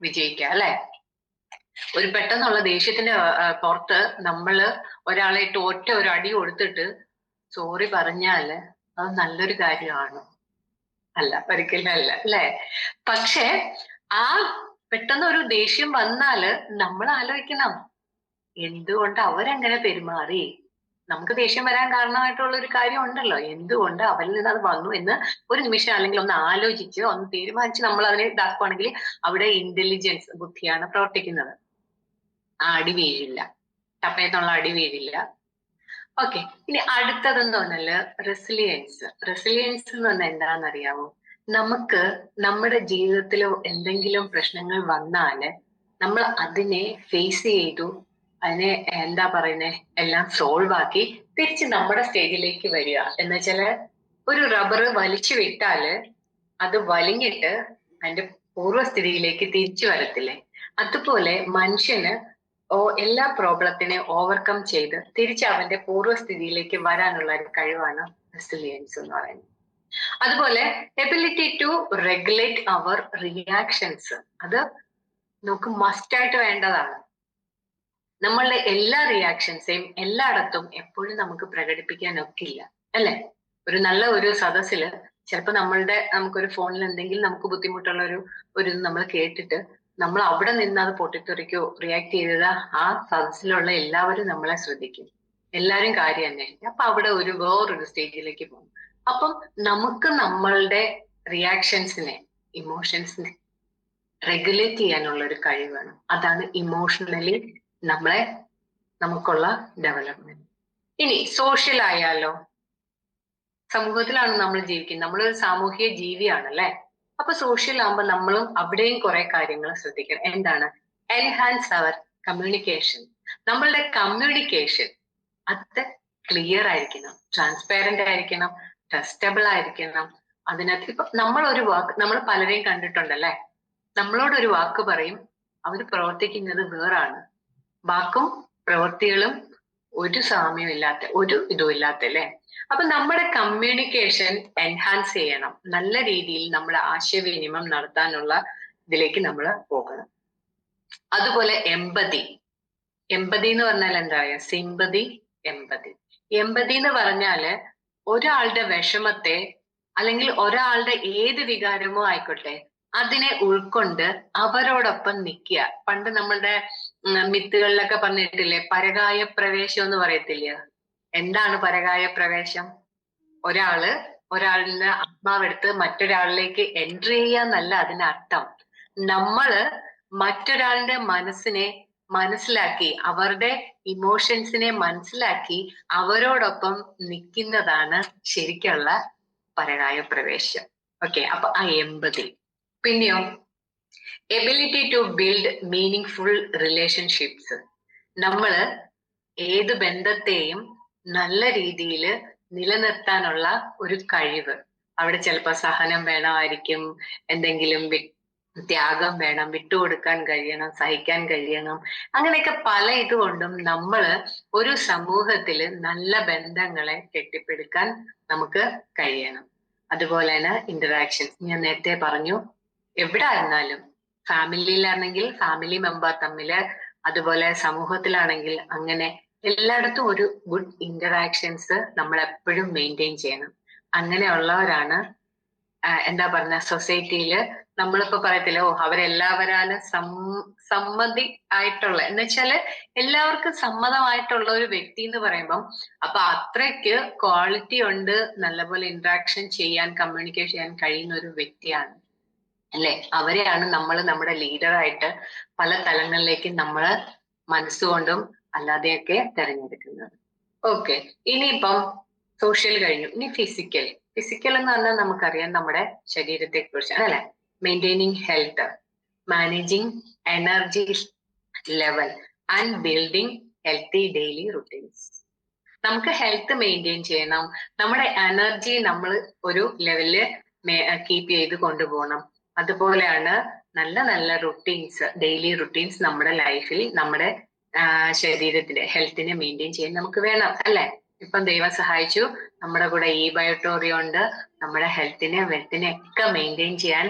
വിജയിക്കാം, അല്ലെ? ഒരു പെട്ടെന്നുള്ള ദേഷ്യത്തിന്റെ പുറത്ത് നമ്മള് ഒരാളെ ഒറ്റ ഒരു അടി കൊടുത്തിട്ട് സോറി പറഞ്ഞാല് അത് നല്ലൊരു കാര്യമാണ്? അല്ല, ഒരിക്കലും അല്ല, അല്ലെ? പക്ഷെ ആ പെട്ടെന്ന് ഒരു ദേഷ്യം വന്നാല് നമ്മൾ ആലോചിക്കണം, എന്തുകൊണ്ട് അവരങ്ങനെ പെരുമാറി. നമുക്ക് ദേഷ്യം വരാൻ കാരണമായിട്ടുള്ള ഒരു കാര്യം ഉണ്ടല്ലോ, എന്തുകൊണ്ട് അവരിൽ നിന്ന് അത് വന്നു എന്ന് ഒരു നിമിഷം അല്ലെങ്കിൽ ഒന്ന് ആലോചിച്ച് ഒന്ന് തീരുമാനിച്ച് നമ്മൾ അതിനെ ഇതാക്കുവാണെങ്കിൽ അവിടെ ഇന്റലിജൻസ്, ബുദ്ധിയാണ് പ്രവർത്തിക്കുന്നത്. ആ അടി വീഴില്ല, ടപ്പേന്നുള്ള അടി വീഴില്ല. ഓക്കെ, ഇനി അടുത്തതെന്ന് പറഞ്ഞാല് റെസിലിയൻസ്. റെസിലിയൻസ് എന്ന് പറഞ്ഞാൽ എന്താണെന്നറിയാമോ? നമുക്ക് നമ്മുടെ ജീവിതത്തിൽ എന്തെങ്കിലും പ്രശ്നങ്ങൾ വന്നാല് നമ്മൾ അതിനെ ഫേസ് ചെയ്തു, അതിനെ എന്താ പറയുന്നേ, എല്ലാം സോൾവ് ആക്കി തിരിച്ച് നമ്മുടെ സ്റ്റേജിലേക്ക് വരിക. എന്ന് വെച്ചാല് ഒരു റബ്ബർ വലിച്ചു വിട്ടാല് അത് വലിഞ്ഞിട്ട് അതിന്റെ പൂർവ്വസ്ഥിതിയിലേക്ക് തിരിച്ചു വരത്തില്ലേ? അതുപോലെ മനുഷ്യന് എല്ലാ പ്രോബ്ലത്തിനെ ഓവർകം ചെയ്ത് തിരിച്ച് അവന്റെ പൂർവ്വസ്ഥിതിയിലേക്ക് വരാനുള്ള ഒരു കഴിവാണ് റെസിലിയൻസ് എന്ന് പറയുന്നത്. അതുപോലെ ability to regulate our reactions, അത് നമുക്ക് മസ്റ്റായിട്ട് വേണ്ടതാണ്. നമ്മളുടെ എല്ലാ റിയാക്ഷൻസെയും എല്ലായിടത്തും എപ്പോഴും നമുക്ക് പ്രകടിപ്പിക്കാൻ ഒക്കില്ല, അല്ലെ? ഒരു നല്ല ഒരു സദസ്സില് ചിലപ്പോൾ നമുക്കൊരു ഫോണിൽ എന്തെങ്കിലും നമുക്ക് ബുദ്ധിമുട്ടുള്ള ഒരു നമ്മൾ കേട്ടിട്ട് നമ്മൾ അവിടെ നിന്ന് അത് പൊട്ടിത്തെറിക്കോ റിയാക്ട് ചെയ്തത് ആ സദസ്സിലുള്ള എല്ലാവരും നമ്മളെ ശ്രദ്ധിക്കും, എല്ലാരും കാര്യം തന്നെ. അപ്പൊ അവിടെ വേറൊരു സ്റ്റേജിലേക്ക് പോകും. അപ്പം നമുക്ക് നമ്മളുടെ റിയാക്ഷൻസിനെ, ഇമോഷൻസിനെ റെഗുലേറ്റ് ചെയ്യാനുള്ള ഒരു കഴിവ് വേണം. അതാണ് ഇമോഷണലി നമുക്കുള്ള ഡെവലപ്മെന്റ്. ഇനി സോഷ്യൽ ആയാലോ? സമൂഹത്തിലാണ് നമ്മൾ ജീവിക്കുന്നത്, നമ്മളൊരു സാമൂഹിക ജീവിയാണല്ലേ. അപ്പൊ സോഷ്യൽ ആകുമ്പോൾ നമ്മളും അവിടെയും കുറെ കാര്യങ്ങൾ ശ്രദ്ധിക്കണം. എന്താണ്? എൻഹാൻസ് അവർ കമ്മ്യൂണിക്കേഷൻ. നമ്മളുടെ കമ്മ്യൂണിക്കേഷൻ അത് ക്ലിയർ ആയിരിക്കണം, ട്രാൻസ്പാരന്റ് ആയിരിക്കണം, ട്രസ്റ്റബിൾ ആയിരിക്കണം. അതിനകത്ത് ഇപ്പൊ നമ്മൾ പലരെയും കണ്ടിട്ടുണ്ടല്ലേ, നമ്മളോടൊരു വാക്ക് പറയും, അവർ പ്രവർത്തിക്കുന്നത് വേറാണ്. വാക്കും പ്രവൃത്തികളും ഒരു സാമ്യമില്ലാത്ത, ഒരു ഇതും ഇല്ലാത്ത, അല്ലേ? അപ്പൊ നമ്മുടെ കമ്മ്യൂണിക്കേഷൻ എൻഹാൻസ് ചെയ്യണം, നല്ല രീതിയിൽ നമ്മുടെ ആശയവിനിമയം നടത്താനുള്ള ഇതിലേക്ക് നമ്മൾ പോകണം. അതുപോലെ എമ്പതി എന്ന് പറഞ്ഞാൽ എന്താ പറയാ? സിമ്പതി, എമ്പതി. എന്ന് പറഞ്ഞാല് ഒരാളുടെ വിഷമത്തെ അല്ലെങ്കിൽ ഒരാളുടെ ഏത് വികാരമോ ആയിക്കോട്ടെ അതിനെ ഉൾക്കൊണ്ട് അവരോടൊപ്പം നിൽക്കുക. പണ്ട് നമ്മളുടെ മിത്തുകളിലൊക്കെ പറഞ്ഞിട്ടില്ലേ, പരകായ പ്രവേശം എന്ന് പറയത്തില്ല? എന്താണ് പരകായ പ്രവേശം? ഒരാളിന്റെ ആത്മാവെടുത്ത് മറ്റൊരാളിലേക്ക് എൻട്രി ചെയ്യാന്നല്ല അതിനർത്ഥം. നമ്മള് മറ്റൊരാളുടെ മനസ്സിനെ മനസ്സിലാക്കി, അവരുടെ ഇമോഷൻസിനെ മനസ്സിലാക്കി അവരോടൊപ്പം നിൽക്കുന്നതാണ് ശരിക്കുള്ള പരകായ പ്രവേശം. ഓക്കെ, അപ്പൊ ആ എമ്പതി. പിന്നെയോ ability to build meaningful relationships. നമ്മള് ഏത് ബന്ധത്തെയും നല്ല രീതിയിൽ നിലനിർത്താനുള്ള ഒരു കഴിവ്. അവിടെ ചിലപ്പോൾ സഹനം വേണമായിരിക്കും, എന്തെങ്കിലും ത്യാഗം വേണം, വിട്ടുകൊടുക്കാൻ കഴിയണം, സഹിക്കാൻ കഴിയണം. അങ്ങനെയൊക്കെ പല ഇതുകൊണ്ടും നമ്മള് ഒരു സമൂഹത്തില് നല്ല ബന്ധങ്ങളെ കെട്ടിപ്പടുക്കാൻ നമുക്ക് കഴിയണം. അതുപോലെ തന്നെ ഇന്ററാക്ഷൻസ്, ഞാൻ നേരത്തെ പറഞ്ഞു, എവിടെ ആയിരുന്നാലും, ഫാമിലിയിലാണെങ്കിൽ ഫാമിലി മെമ്പർ തമ്മില്, അതുപോലെ സമൂഹത്തിലാണെങ്കിൽ അങ്ങനെ എല്ലായിടത്തും ഒരു ഗുഡ് ഇന്ററാക്ഷൻസ് നമ്മൾ എപ്പോഴും മെയിൻറ്റെയിൻ ചെയ്യണം. അങ്ങനെയുള്ളവരാണ് എന്താ പറഞ്ഞ സൊസൈറ്റിയില് നമ്മളിപ്പോ പറയത്തില്ല, അവരെല്ലാവരാലും സമ്മതി ആയിട്ടുള്ള, എന്ന് വെച്ചാല് എല്ലാവർക്കും സമ്മതമായിട്ടുള്ള ഒരു വ്യക്തി എന്ന് പറയുമ്പം അപ്പൊ അത്രയ്ക്ക് ക്വാളിറ്റി ഉണ്ട്, നല്ലപോലെ ഇന്ററാക്ഷൻ ചെയ്യാൻ, കമ്മ്യൂണിക്കേറ്റ് ചെയ്യാൻ കഴിയുന്ന ഒരു വ്യക്തിയാണ്, അല്ലെ? അവരെയാണ് നമ്മൾ നമ്മുടെ ലീഡറായിട്ട് പല തലങ്ങളിലേക്കും നമ്മള് മനസ്സുകൊണ്ടും അല്ലാതെയൊക്കെ തിരഞ്ഞെടുക്കുന്നത്. ഓക്കെ, ഇനിയിപ്പം സോഷ്യൽ കഴിഞ്ഞു. ഇനി ഫിസിക്കൽ എന്ന് പറഞ്ഞാൽ നമുക്കറിയാം നമ്മുടെ ശരീരത്തെ കുറിച്ചാണ്, അല്ലെ? Maintaining health, managing energy level and building healthy daily routines. നമുക്ക് ഹെൽത്ത് മെയിൻറ്റെയിൻ ചെയ്യണം, നമ്മുടെ എനർജി നമ്മൾ ഒരു ലെവലില് കീപ്പ് ചെയ്ത് കൊണ്ടുപോകണം. അതുപോലെയാണ് നല്ല നല്ല റുട്ടീൻസ്, ഡെയിലി റുട്ടീൻസ് നമ്മുടെ ലൈഫിൽ നമ്മുടെ ശരീരത്തിന്റെ ഹെൽത്തിനെ മെയിൻറ്റെയിൻ ചെയ്യാൻ നമുക്ക് വേണം, അല്ലെ? ഇപ്പം ദൈവം സഹായിച്ചു, നമ്മുടെ കൂടെ ഈ ബയോട്ടോറിയ ഉണ്ട്, നമ്മുടെ ഹെൽത്തിനെ വെൽത്തിനെ ഒക്കെ മെയിൻറ്റെയിൻ ചെയ്യാൻ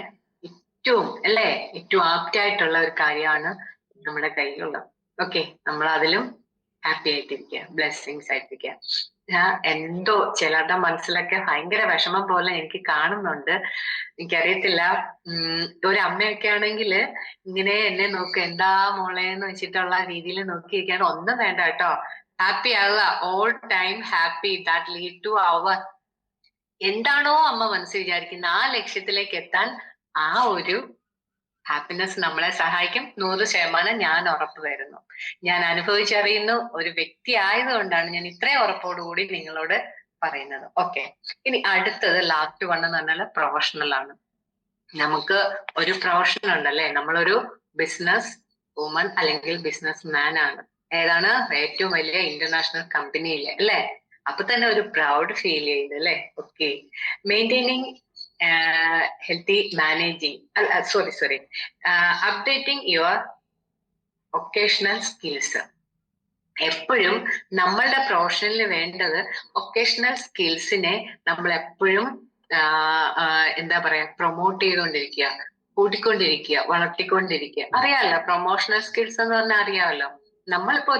ഏറ്റവും ആപ്റ്റ് ആയിട്ടുള്ള ഒരു കാര്യമാണ് നമ്മുടെ കയ്യിലുള്ളത്. ഓക്കെ, നമ്മൾ അതിലും ഹാപ്പി ആയിട്ടിരിക്കുക, ബ്ലെസ്സിങ്സ് ആയിട്ടിരിക്കുക. ഞാൻ എന്തോ ചിലരുടെ മനസ്സിലൊക്കെ ഭയങ്കര വിഷമം പോലെ എനിക്ക് കാണുന്നുണ്ട്. എനിക്കറിയത്തില്ല. ഒരു അമ്മയൊക്കെ ആണെങ്കിൽ ഇങ്ങനെ എന്നെ നോക്ക്, എന്താ മോളെ എന്ന് വെച്ചിട്ടുള്ള രീതിയിൽ നോക്കിയിരിക്കാണ്. ഒന്നും വേണ്ട കേട്ടോ, ഹാപ്പി ആവുക, all time happy, that lead to our എന്താണോ അമ്മ മനസ്സിൽ വിചാരിക്കുന്ന ആ ലക്ഷ്യത്തിലേക്ക് എത്താൻ ആ ഒരു ഹാപ്പിനെസ് നമ്മളെ സഹായിക്കും. 100% ഞാൻ ഉറപ്പ് തരുന്നു. ഞാൻ അനുഭവിച്ചറിയുന്ന ഒരു വ്യക്തി ആയതുകൊണ്ടാണ് ഞാൻ ഇത്രയും ഉറപ്പോടുകൂടി നിങ്ങളോട് പറയുന്നത്. ഓക്കെ, ഇനി അടുത്തത് ലാസ്റ്റ് വൺ എന്ന് പറഞ്ഞാൽ പ്രൊഫഷണൽ ആണ്. നമുക്ക് ഒരു പ്രൊഫഷൻ ഉണ്ടല്ലേ, നമ്മളൊരു ബിസിനസ് വുമൺ അല്ലെങ്കിൽ ബിസിനസ് മാൻ ആണ്. ഏതാണ്? ഏറ്റവും വലിയ ഇന്റർനാഷണൽ കമ്പനിയിലെ അല്ലെ. അപ്പൊ തന്നെ ഒരു പ്രൗഡ് ഫീൽ ചെയ്യുന്നു അല്ലെ. Okay, maintaining healthy managing updating your occasional skills. എപ്പോഴും നമ്മളുടെ പ്രൊഫഷനിൽ വേണ്ടത് ഒക്കേഷണൽ സ്കിൽസിനെ നമ്മൾ എപ്പോഴും എന്താ പറയാ, പ്രൊമോട്ട് ചെയ്തുകൊണ്ടിരിക്കുക, കൂട്ടിക്കൊണ്ടിരിക്കുക, വളർത്തിക്കൊണ്ടിരിക്കുക. അറിയാമല്ലോ പ്രൊമോഷണൽ സ്കിൽസ് എന്ന് പറഞ്ഞാൽ അറിയാമല്ലോ. നമ്മളിപ്പോ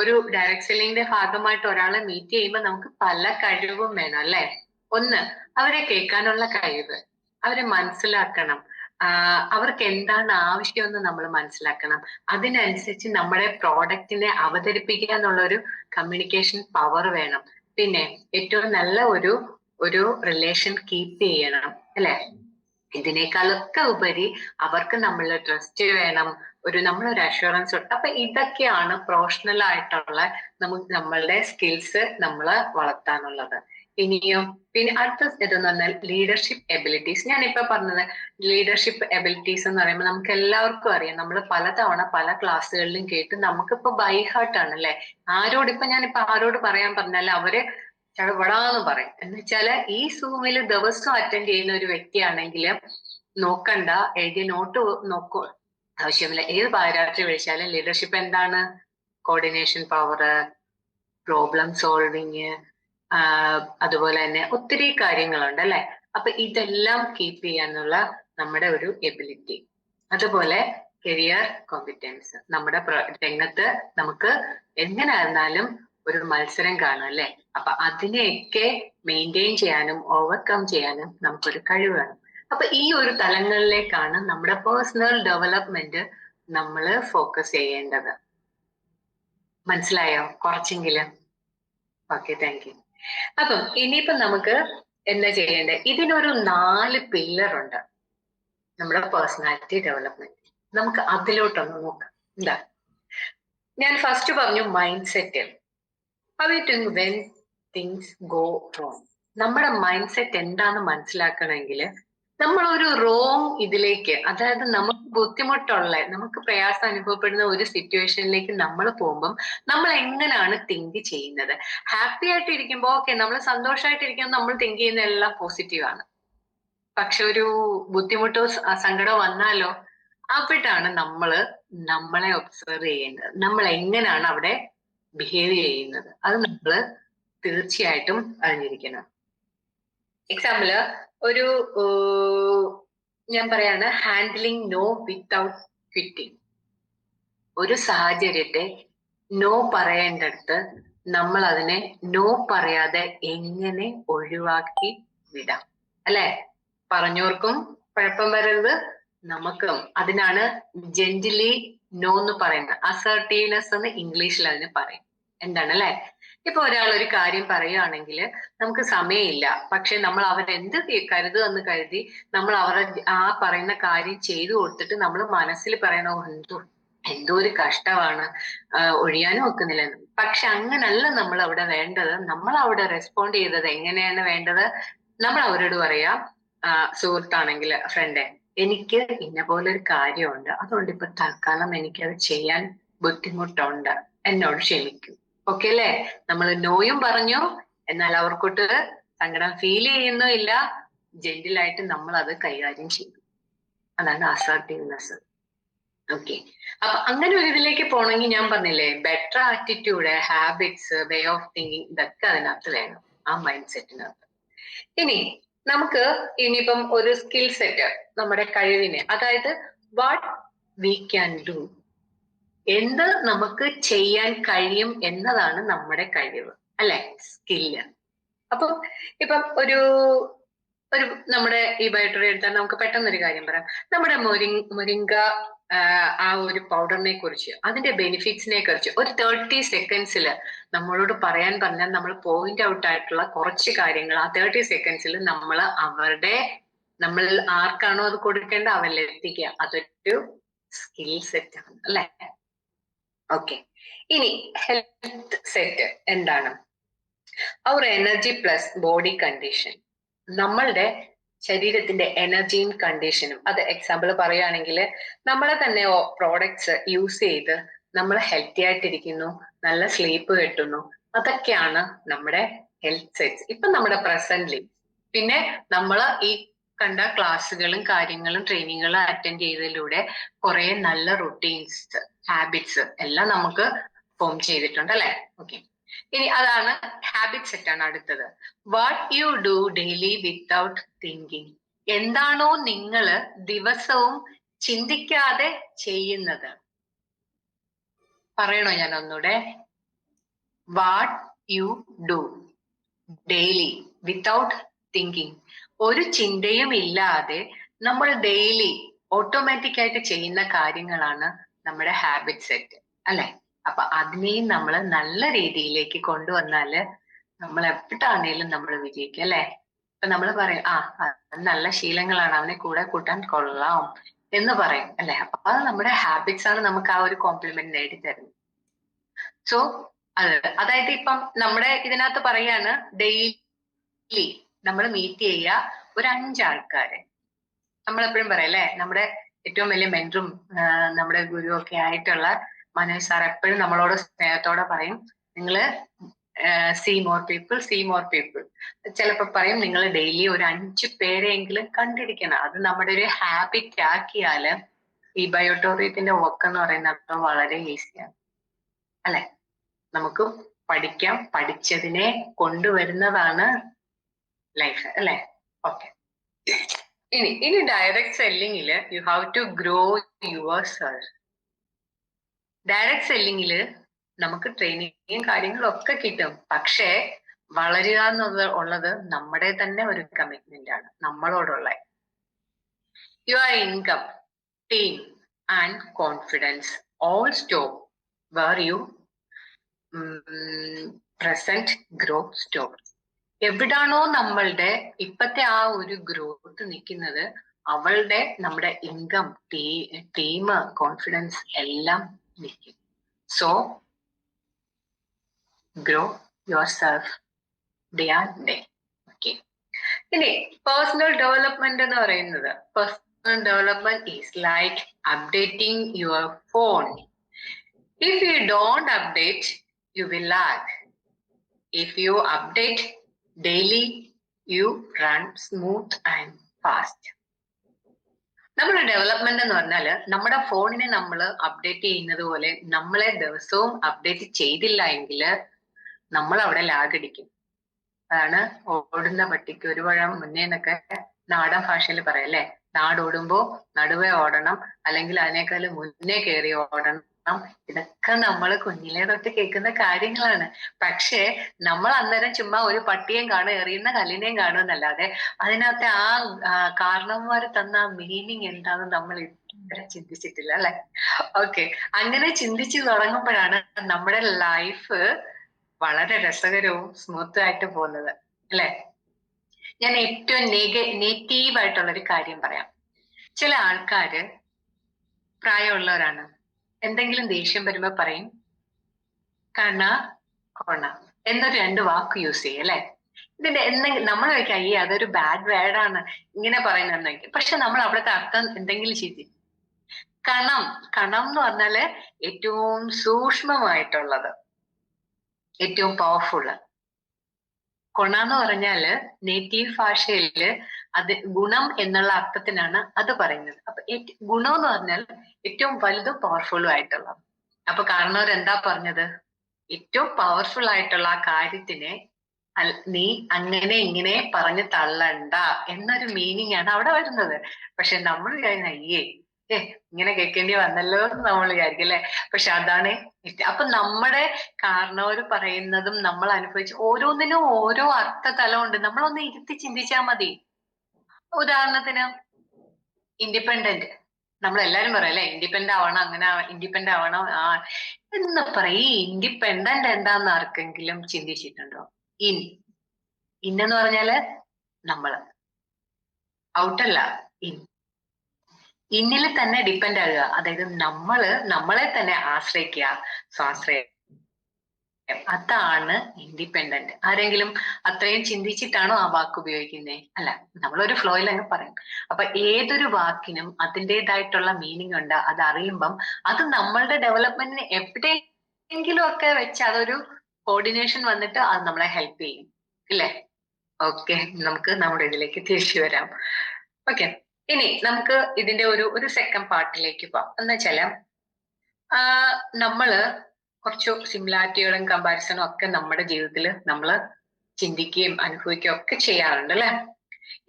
ഒരു ഡയറക്ട് സെല്ലിങ്ങിന്റെ ഭാഗമായിട്ട് ഒരാളെ മീറ്റ് ചെയ്യുമ്പോൾ നമുക്ക് പല കഴിവും വേണം അല്ലെ. ഒന്ന്, അവരെ കേൾക്കാനുള്ള കഴിവ്, അവരെ മനസ്സിലാക്കണം, അവർക്ക് എന്താണ് ആവശ്യമെന്ന് നമ്മൾ മനസ്സിലാക്കണം. അതിനനുസരിച്ച് നമ്മുടെ പ്രോഡക്റ്റിനെ അവതരിപ്പിക്കുക എന്നുള്ള ഒരു കമ്മ്യൂണിക്കേഷൻ പവർ വേണം. പിന്നെ ഏറ്റവും നല്ല ഒരു റിലേഷൻ കീപ്പ് ചെയ്യണം അല്ലെ. ഇതിനേക്കാളൊക്കെ ഉപരി അവർക്ക് നമ്മൾ ട്രസ്റ്റ് വേണം, നമ്മളൊരു അഷുറൻസ്. അപ്പൊ ഇതൊക്കെയാണ് പ്രൊഫഷണൽ ആയിട്ടുള്ള നമ്മളുടെ സ്കിൽസ് നമ്മൾ വളർത്താനുള്ളത്. ഇനിയും പിന്നെ അടുത്ത ഇതെന്ന് പറഞ്ഞാൽ ലീഡർഷിപ്പ് എബിലിറ്റീസ്. ഞാനിപ്പോ പറഞ്ഞത് ലീഡർഷിപ്പ് എബിലിറ്റീസ് എന്ന് പറയുമ്പോൾ നമുക്ക് എല്ലാവർക്കും അറിയാം. നമ്മൾ പലതവണ പല ക്ലാസ്സുകളിലും കേട്ട് നമുക്കിപ്പോ ബൈ ഹാർട്ട് ആണ് അല്ലെ. ഞാനിപ്പോ ആരോട് പറയാൻ പറഞ്ഞാൽ അവര് ചടപടാന്ന് പറയും. എന്ന് വെച്ചാല് ഈ സൂമിൽ ദിവസം അറ്റൻഡ് ചെയ്യുന്ന ഒരു വ്യക്തിയാണെങ്കിൽ നോക്കണ്ട, എഴുതിയ നോട്ട് നോക്കൂ, ആവശ്യമില്ല. ഏത് പാരാത്രി വിളിച്ചാലും ലീഡർഷിപ്പ് എന്താണ്? കോർഡിനേഷൻ പവർ, പ്രോബ്ലം സോൾവിങ്, അതുപോലെ തന്നെ ഒത്തിരി കാര്യങ്ങളുണ്ട് അല്ലെ. അപ്പൊ ഇതെല്ലാം കീപ്പ് ചെയ്യാനുള്ള നമ്മുടെ ഒരു എബിലിറ്റി. അതുപോലെ കരിയർ കോമ്പിറ്റൻസ്. നമ്മുടെ രംഗത്ത് നമുക്ക് എങ്ങനെയായിരുന്നാലും ഒരു മത്സരം കാണും അല്ലെ. അപ്പൊ അതിനെയൊക്കെ മെയിൻറ്റെയിൻ ചെയ്യാനും ഓവർകം ചെയ്യാനും നമുക്കൊരു കഴിവ് വേണം. അപ്പൊ ഈ ഒരു തലങ്ങളിലേക്കാണ് നമ്മുടെ പേഴ്സണൽ ഡെവലപ്മെന്റ് നമ്മൾ ഫോക്കസ് ചെയ്യേണ്ടത്. മനസ്സിലായോ കുറച്ചെങ്കിലും? Okay, thank you. അപ്പം ഇനിയിപ്പം നമുക്ക് എന്താ ചെയ്യേണ്ടത്? ഇതിനൊരു 4 പില്ലർ ഉണ്ട് നമ്മുടെ പേഴ്സണാലിറ്റി ഡെവലപ്മെന്റ്. നമുക്ക് അതിലോട്ടൊന്ന് നോക്കാം. എന്താ ഞാൻ ഫസ്റ്റ് പറഞ്ഞു? Mind set. How you think when things go wrong. നമ്മുടെ മൈൻഡ് സെറ്റ് എന്താന്ന് മനസ്സിലാക്കണമെങ്കിൽ നമ്മൾ ഒരു റോങ് ഇതിലേക്ക്, അതായത് നമുക്ക് ബുദ്ധിമുട്ടുള്ള, നമുക്ക് പ്രയാസം അനുഭവപ്പെടുന്ന ഒരു സിറ്റുവേഷനിലേക്ക് നമ്മൾ പോകുമ്പം നമ്മൾ എങ്ങനെയാണ് തിങ്ക് ചെയ്യുന്നത്? ഹാപ്പി ആയിട്ട് ഇരിക്കുമ്പോൾ ഓക്കെ, നമ്മൾ സന്തോഷമായിട്ടിരിക്കുമ്പോൾ നമ്മൾ തിങ്ക് ചെയ്യുന്ന എല്ലാം പോസിറ്റീവാണ്. പക്ഷെ ഒരു ബുദ്ധിമുട്ടോ സങ്കടമോ വന്നാലോ അവിടാണ് നമ്മളെ ഒബ്സർവ് ചെയ്യേണ്ടത്. നമ്മൾ എങ്ങനെയാണ് അവിടെ ബിഹേവ് ചെയ്യുന്നത് അത് നമ്മൾ തീർച്ചയായിട്ടും അറിഞ്ഞിരിക്കണം. എക്സാമ്പിള് ഞാൻ പറയാണ്, ഹാൻഡിലിങ് നോ വിത്തൗട്ട് ക്വിറ്റിംഗ്. ഒരു സാഹചര്യത്തെ നോ പറയേണ്ടടുത്ത് നമ്മൾ അതിനെ നോ പറയാതെ എങ്ങനെ ഒഴിവാക്കി വിടാം അല്ലെ. പറഞ്ഞോർക്കും കുഴപ്പം വരരുത്, നമുക്കും. അതിനാണ് ജെന്റിലി നോ എന്ന് പറയുന്നത്. അസർട്ടീവ്നെസ് എന്ന് ഇംഗ്ലീഷിൽ അതിന് പറയും. എന്താണ് അല്ലെ. ഇപ്പൊ ഒരാൾ ഒരു കാര്യം പറയുകയാണെങ്കിൽ നമുക്ക് സമയമില്ല, പക്ഷെ നമ്മൾ അവരെന്ത് കരുതുമെന്ന് കരുതി നമ്മൾ ആ പറയുന്ന കാര്യം ചെയ്തു കൊടുത്തിട്ട് നമ്മൾ മനസ്സിൽ പറയണോ, എന്തോ ഒരു കഷ്ടമാണ്, ഒഴിയാനും ഒക്കുന്നില്ല. പക്ഷെ അങ്ങനല്ല നമ്മൾ അവിടെ വേണ്ടത്. നമ്മൾ അവിടെ റെസ്പോണ്ട് ചെയ്തത് എങ്ങനെയാണ് വേണ്ടത്? നമ്മൾ അവരോട് പറയാം, സുഹൃത്താണെങ്കിൽ ഫ്രണ്ടേ, എനിക്ക് ഇന്ന പോലെ ഒരു കാര്യമുണ്ട്, അതുകൊണ്ട് ഇപ്പൊ തൽക്കാലം എനിക്കത് ചെയ്യാൻ ബുദ്ധിമുട്ടുണ്ട്, എന്നോട് ക്ഷമിക്കൂ. ഓക്കെ അല്ലേ? നമ്മൾ നോയും പറഞ്ഞു, എന്നാൽ അവർക്കൊട്ട് സങ്കടം ഫീൽ ചെയ്യുന്നില്ല. ജെന്റിലായിട്ട് നമ്മൾ അത് കൈകാര്യം ചെയ്തു. അതാണ് അസർട്ടീവ്നെസ്. ഓക്കെ, അപ്പൊ അങ്ങനെ ഒരു ഇതിലേക്ക് പോണെങ്കിൽ ഞാൻ പറഞ്ഞില്ലേ, better attitude, habits, way of thinking, ഇതൊക്കെ അതിനകത്ത് വേണം, ആ മൈൻഡ് സെറ്റിനകത്ത്. ഇനി നമുക്ക് ഇനിയിപ്പം ഒരു സ്കിൽ സെറ്റ്, നമ്മുടെ കഴിവിനെ, അതായത് വാട്ട് വി ക്യാൻ ഡു, എന്ത് നമുക്ക് ചെയ്യാൻ കഴിയും എന്നതാണ് നമ്മുടെ കഴിവ്. അല്ലെ? സ്കില്ല്. അപ്പൊ ഇപ്പം ഒരു ഒരു നമ്മുടെ ഈ ബയോട്ടറി എടുത്താൽ നമുക്ക് പെട്ടെന്നൊരു കാര്യം പറയാം. നമ്മുടെ മുരിങ്ക ആ ഒരു പൗഡറിനെ കുറിച്ച്, അതിന്റെ ബെനിഫിറ്റ്സിനെ കുറിച്ച് ഒരു 30 സെക്കൻഡ്സിൽ നമ്മളോട് പറയാൻ പറഞ്ഞാൽ നമ്മൾ പോയിന്റ് ഔട്ട് ആയിട്ടുള്ള കുറച്ച് കാര്യങ്ങൾ ആ 30 സെക്കൻഡ്സിൽ നമ്മൾ ആർക്കാണോ അത് കൊടുക്കേണ്ട അവരിൽ എത്തിക്കുക. അതൊരു സ്കിൽ സെറ്റ് ആണ് അല്ലെ? ഓക്കെ, ഇനി ഹെൽത്ത് സെറ്റ് എന്താണ്? അവർ എനർജി പ്ലസ് ബോഡി കണ്ടീഷൻ, നമ്മളുടെ ശരീരത്തിന്റെ എനർജിയും കണ്ടീഷനും. അത് എക്സാമ്പിൾ പറയുകയാണെങ്കിൽ നമ്മളെ തന്നെ പ്രോഡക്ട്സ് യൂസ് ചെയ്ത് നമ്മൾ ഹെൽത്തി ആയിട്ടിരിക്കുന്നു, നല്ല സ്ലീപ്പ് കിട്ടുന്നു, അതൊക്കെയാണ് നമ്മുടെ ഹെൽത്ത് സെറ്റ്സ് ഇപ്പൊ നമ്മുടെ പ്രസന്റ്ലി. പിന്നെ നമ്മൾ ഈ കണ്ട ക്ലാസ്സുകളും കാര്യങ്ങളും ട്രെയിനിങ്ങുകളും അറ്റൻഡ് ചെയ്തതിലൂടെ കുറെ നല്ല റുട്ടീൻസ് ഹാബിറ്റ്സ് എല്ലാം നമുക്ക് ഫോം ചെയ്തിട്ടുണ്ട് അല്ലെ? ഓക്കെ, ഇനി അതാണ് ഹാബിറ്റ് സെറ്റ് ആണ് അടുത്തത്. What you do daily without thinking, എന്താണോ നിങ്ങൾ ദിവസവും ചിന്തിക്കാതെ ചെയ്യുന്നത്? പറയണോ ഞാൻ ഒന്നുകൂടെ? What you do daily without thinking, ഒരു ചിന്തയും ഇല്ലാതെ നമ്മൾ ഡെയിലി ഓട്ടോമാറ്റിക് ആയിട്ട് ചെയ്യുന്ന കാര്യങ്ങളാണ് നമ്മുടെ ഹാബിറ്റ് സെറ്റ് അല്ലെ? അപ്പൊ അതിനെയും നമ്മൾ നല്ല രീതിയിലേക്ക് കൊണ്ടുവന്നാല് നമ്മൾ എവിടാണേലും നമ്മൾ വിജയിക്കും അല്ലെ? ഇപ്പൊ നമ്മൾ പറയും നല്ല ശീലങ്ങളാണ്, അവനെ കൂടെ കൂട്ടാൻ കൊള്ളാം എന്ന് പറയും അല്ലെ? അപ്പൊ അത് നമ്മുടെ ഹാബിറ്റ്സ് ആണ് നമുക്ക് ആ ഒരു കോംപ്ലിമെന്റ് നേടിത്തരുന്നത്. സോ അതായത് ഇപ്പം നമ്മുടെ ഇതിനകത്ത് പറയാണ് ഡെയിലി നമ്മൾ മീറ്റ് ചെയ്യുക ഒരു 5 ആൾക്കാരെ. നമ്മളെപ്പോഴും പറയും അല്ലെ, നമ്മുടെ ഏറ്റവും വലിയ മെന്ററും നമ്മുടെ ഗുരു ഒക്കെ ആയിട്ടുള്ള മനോജ് സാർ എപ്പോഴും നമ്മളോട് സ്നേഹത്തോടെ പറയും, നിങ്ങള് സീ മോർ പീപ്പിൾ. ചിലപ്പോ പറയും നിങ്ങൾ ഡെയിലി ഒരു 5 പേരെയെങ്കിലും കണ്ടിരിക്കണം. അത് നമ്മുടെ ഒരു ഹാബിറ്റ് ആക്കിയാല് ഈ ബയോട്ടോറിയത്തിന്റെ വർക്ക് എന്ന് പറയുന്നത് വളരെ ഈസിയാണ് അല്ലെ? നമുക്ക് പഠിക്കാം, പഠിച്ചതിനെ കൊണ്ടുവരുന്നതാണ് ലൈഫ് അല്ലെ? ഓക്കെ, ഇനി ഡയറക്റ്റ് സെല്ലിങ്ങില് you have to grow yourself. Direct സെല്ലിങ്ങില് നമുക്ക് ട്രെയിനിങ്ങും കാര്യങ്ങളും ഒക്കെ കിട്ടും, പക്ഷേ വളരുക എന്നുള്ളത് നമ്മുടെ തന്നെ ഒരു കമ്മിറ്റ്മെന്റ് ആണ് നമ്മളോടുള്ള. Your income, team and confidence all stop where you present growth stop. എവിടാണോ നമ്മളുടെ ഇപ്പത്തെ ആ ഒരു ഗ്രോത്ത് നിൽക്കുന്നത്, നമ്മുടെ ഇൻകം, ടീം, കോൺഫിഡൻസ് എല്ലാം നിൽക്കും. So grow your self day and day. Okay, ഇനി പേഴ്സണൽ ഡെവലപ്മെന്റ് എന്ന് പറയുന്നത്, personal development is like updating your phone. If you don't update you will lag. If you update daily, you run smooth and fast. നമ്മുടെ ഡെവലപ്മെന്റ് എന്ന് പറഞ്ഞാല് നമ്മുടെ ഫോണിനെ നമ്മൾ അപ്ഡേറ്റ് ചെയ്യുന്നത് പോലെ നമ്മളെ ദിവസവും അപ്ഡേറ്റ് ചെയ്തില്ല എങ്കിൽ നമ്മൾ അവിടെ ലാഗ് അടിക്കും. അതാണ് ഓടുന്ന പട്ടിക്ക് ഒരു പഴം മുന്നേ എന്നൊക്കെ നാടൻ ഭാഷയിൽ പറയാം അല്ലെ? നാടോടുമ്പോ നടുവേ ഓടണം, അല്ലെങ്കിൽ അതിനേക്കാൾ മുന്നേ കയറി ഓടണം. ഇതൊക്കെ നമ്മൾ കുഞ്ഞിലെ തൊട്ട് കേൾക്കുന്ന കാര്യങ്ങളാണ്. പക്ഷെ നമ്മൾ അന്നേരം ചുമ്മാ ഒരു പട്ടിയേം കാണും, എറിയുന്ന കല്ലിനെയും കാണുമെന്നല്ലാതെ അതിനകത്തെ ആ കാരണവന്മാര് തന്ന ആ മീനിങ് എന്താണെന്ന് നമ്മൾ ഇതുവരെ ചിന്തിച്ചിട്ടില്ല അല്ലെ? ഓക്കെ, അങ്ങനെ ചിന്തിച്ചു തുടങ്ങുമ്പോഴാണ് നമ്മുടെ ലൈഫ് വളരെ രസകരവും സ്മൂത്തും ആയിട്ട് പോകുന്നത് അല്ലെ? ഞാൻ ഏറ്റവും നെഗറ്റീവ് ആയിട്ടുള്ളൊരു കാര്യം പറയാം. ചില ആൾക്കാര് പ്രായമുള്ളവരാണ്, എന്തെങ്കിലും ദേഷ്യം വരുമ്പോ പറയും കണ കൊണ എന്നൊരു 2 വാക്ക് യൂസ് ചെയ്യും അല്ലെ? ഇതിന്റെ എന്തെങ്കിലും നമ്മൾ കഴിക്കാം, അയ്യേ അതൊരു ബാഡ് വേർഡാണ് ഇങ്ങനെ പറയുന്നതെന്നെങ്കിൽ, പക്ഷെ നമ്മൾ അവിടുത്തെ അർത്ഥം എന്തെങ്കിലും ചെയ്തി. കണം എന്ന് പറഞ്ഞാല് ഏറ്റവും സൂക്ഷ്മമായിട്ടുള്ളത്, ഏറ്റവും പവർഫുള്ള്. കൊണ എന്ന് പറഞ്ഞാല് നേറ്റീവ് ഭാഷയില് അത് ഗുണം എന്നുള്ള അർത്ഥത്തിനാണ് അത് പറയുന്നത്. അപ്പൊ ഗുണം എന്ന് പറഞ്ഞാൽ ഏറ്റവും വലുതും പവർഫുള്ളും ആയിട്ടുള്ളത്. അപ്പൊ കാരണവർ എന്താ പറഞ്ഞത്? ഏറ്റവും പവർഫുൾ ആയിട്ടുള്ള ആ കാര്യത്തിനെ നീ അങ്ങനെ ഇങ്ങനെ പറഞ്ഞു തള്ളണ്ട എന്നൊരു മീനിങ് ആണ് അവിടെ വരുന്നത്. പക്ഷെ നമ്മൾ കഴിഞ്ഞ അയ്യേ ഇങ്ങനെ കേൾക്കേണ്ടി വന്നല്ലോ എന്ന് നമ്മൾ വിചാരിക്കും അല്ലെ. പക്ഷെ അതാണ് അപ്പൊ നമ്മുടെ കാരണവര് പറയുന്നതും നമ്മൾ അനുഭവിച്ച ഓരോന്നിനും ഓരോ അർത്ഥതലമുണ്ട്. നമ്മളൊന്ന് ഇരുത്തി ചിന്തിച്ചാൽ മതി. ഉദാഹരണത്തിന് ഇൻഡിപെൻഡന്റ്, നമ്മളെല്ലാരും പറയും അല്ലെ ഇൻഡിപെൻഡന്റ് ആവണം, അങ്ങനെ ഇൻഡിപെൻഡന്റ് ആവണം. എന്ന് പറയും. ഈ ഇൻഡിപെൻഡന്റ് എന്താന്ന് ആർക്കെങ്കിലും ചിന്തിച്ചിട്ടുണ്ടോ? ഇന്നെന്ന് പറഞ്ഞാല് നമ്മള്, ഔട്ടല്ല, ഇന്നിൽ തന്നെ ഡിപ്പെൻഡ് ആകുക. അതായത് നമ്മളെ തന്നെ ആശ്രയിക്കുക, സ്വാശ്രയം. അതാണ് ഇൻഡിപെൻഡന്റ്. ആരെങ്കിലും അത്രയും ചിന്തിച്ചിട്ടാണോ ആ വാക്ക് ഉപയോഗിക്കുന്നത്? അല്ല, നമ്മളൊരു ഫ്ലോയിൽ അങ്ങ് പറയും. അപ്പൊ ഏതൊരു വാക്കിനും അതിൻ്റെതായിട്ടുള്ള മീനിങ് ഉണ്ട്. അത് അറിയുമ്പം അത് നമ്മളുടെ ഡെവലപ്മെന്റിന് എവിടെയെങ്കിലും ഒക്കെ വെച്ച് അതൊരു കോർഡിനേഷൻ വന്നിട്ട് അത് നമ്മളെ ഹെൽപ്പ് ചെയ്യും ഇല്ലേ? ഓക്കെ, നമുക്ക് നമ്മുടെ ഇതിലേക്ക് തിരിച്ചു വരാം. ഓക്കെ, ഇനി നമുക്ക് ഇതിന്റെ ഒരു സെക്കൻഡ് പാർട്ടിലേക്ക് പോവാം. എന്ന് വെച്ചാല് നമ്മള് കുറച്ചു സിമിലാരിറ്റികളും കമ്പാരിസണും ഒക്കെ നമ്മുടെ ജീവിതത്തിൽ നമ്മൾ ചിന്തിക്കുകയും അനുഭവിക്കുകയും ഒക്കെ ചെയ്യാറുണ്ട് അല്ലെ.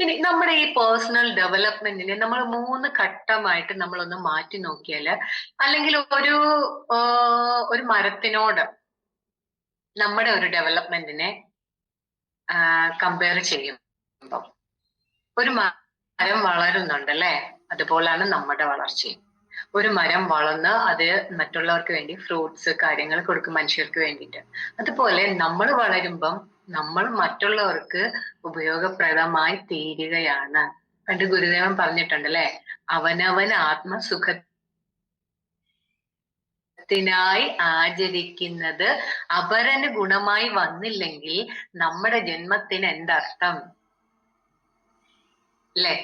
ഇനി നമ്മുടെ ഈ പേഴ്സണൽ ഡെവലപ്മെന്റിനെ നമ്മൾ 3 ഘട്ടമായിട്ട് നമ്മളൊന്ന് മാറ്റി നോക്കിയാല്, അല്ലെങ്കിൽ ഒരു മരത്തിനോട് നമ്മുടെ ഒരു ഡെവലപ്മെന്റിനെ കമ്പയർ ചെയ്യുമ്പോൾ, ഒരു മരം വളരുന്നുണ്ട് അല്ലെ, അതുപോലാണ് നമ്മുടെ വളർച്ചയും. ഒരു മരം വളർന്ന് അത് മറ്റുള്ളവർക്ക് വേണ്ടി ഫ്രൂട്ട്സ് കാര്യങ്ങൾ കൊടുക്കും, മനുഷ്യർക്ക് വേണ്ടിയിട്ട്. അതുപോലെ നമ്മൾ വളരുമ്പം നമ്മൾ മറ്റുള്ളവർക്ക് ഉപയോഗപ്രദമായി തീരുകയാണ്. പണ്ട് ഗുരുദേവൻ പറഞ്ഞിട്ടുണ്ട് അല്ലെ, അവനവൻ ആത്മസുഖത്തിനായി ആചരിക്കുന്നത് അപരന് ഗുണമായി വന്നില്ലെങ്കിൽ നമ്മുടെ ജന്മത്തിന് എന്തർത്ഥം അല്ലെ.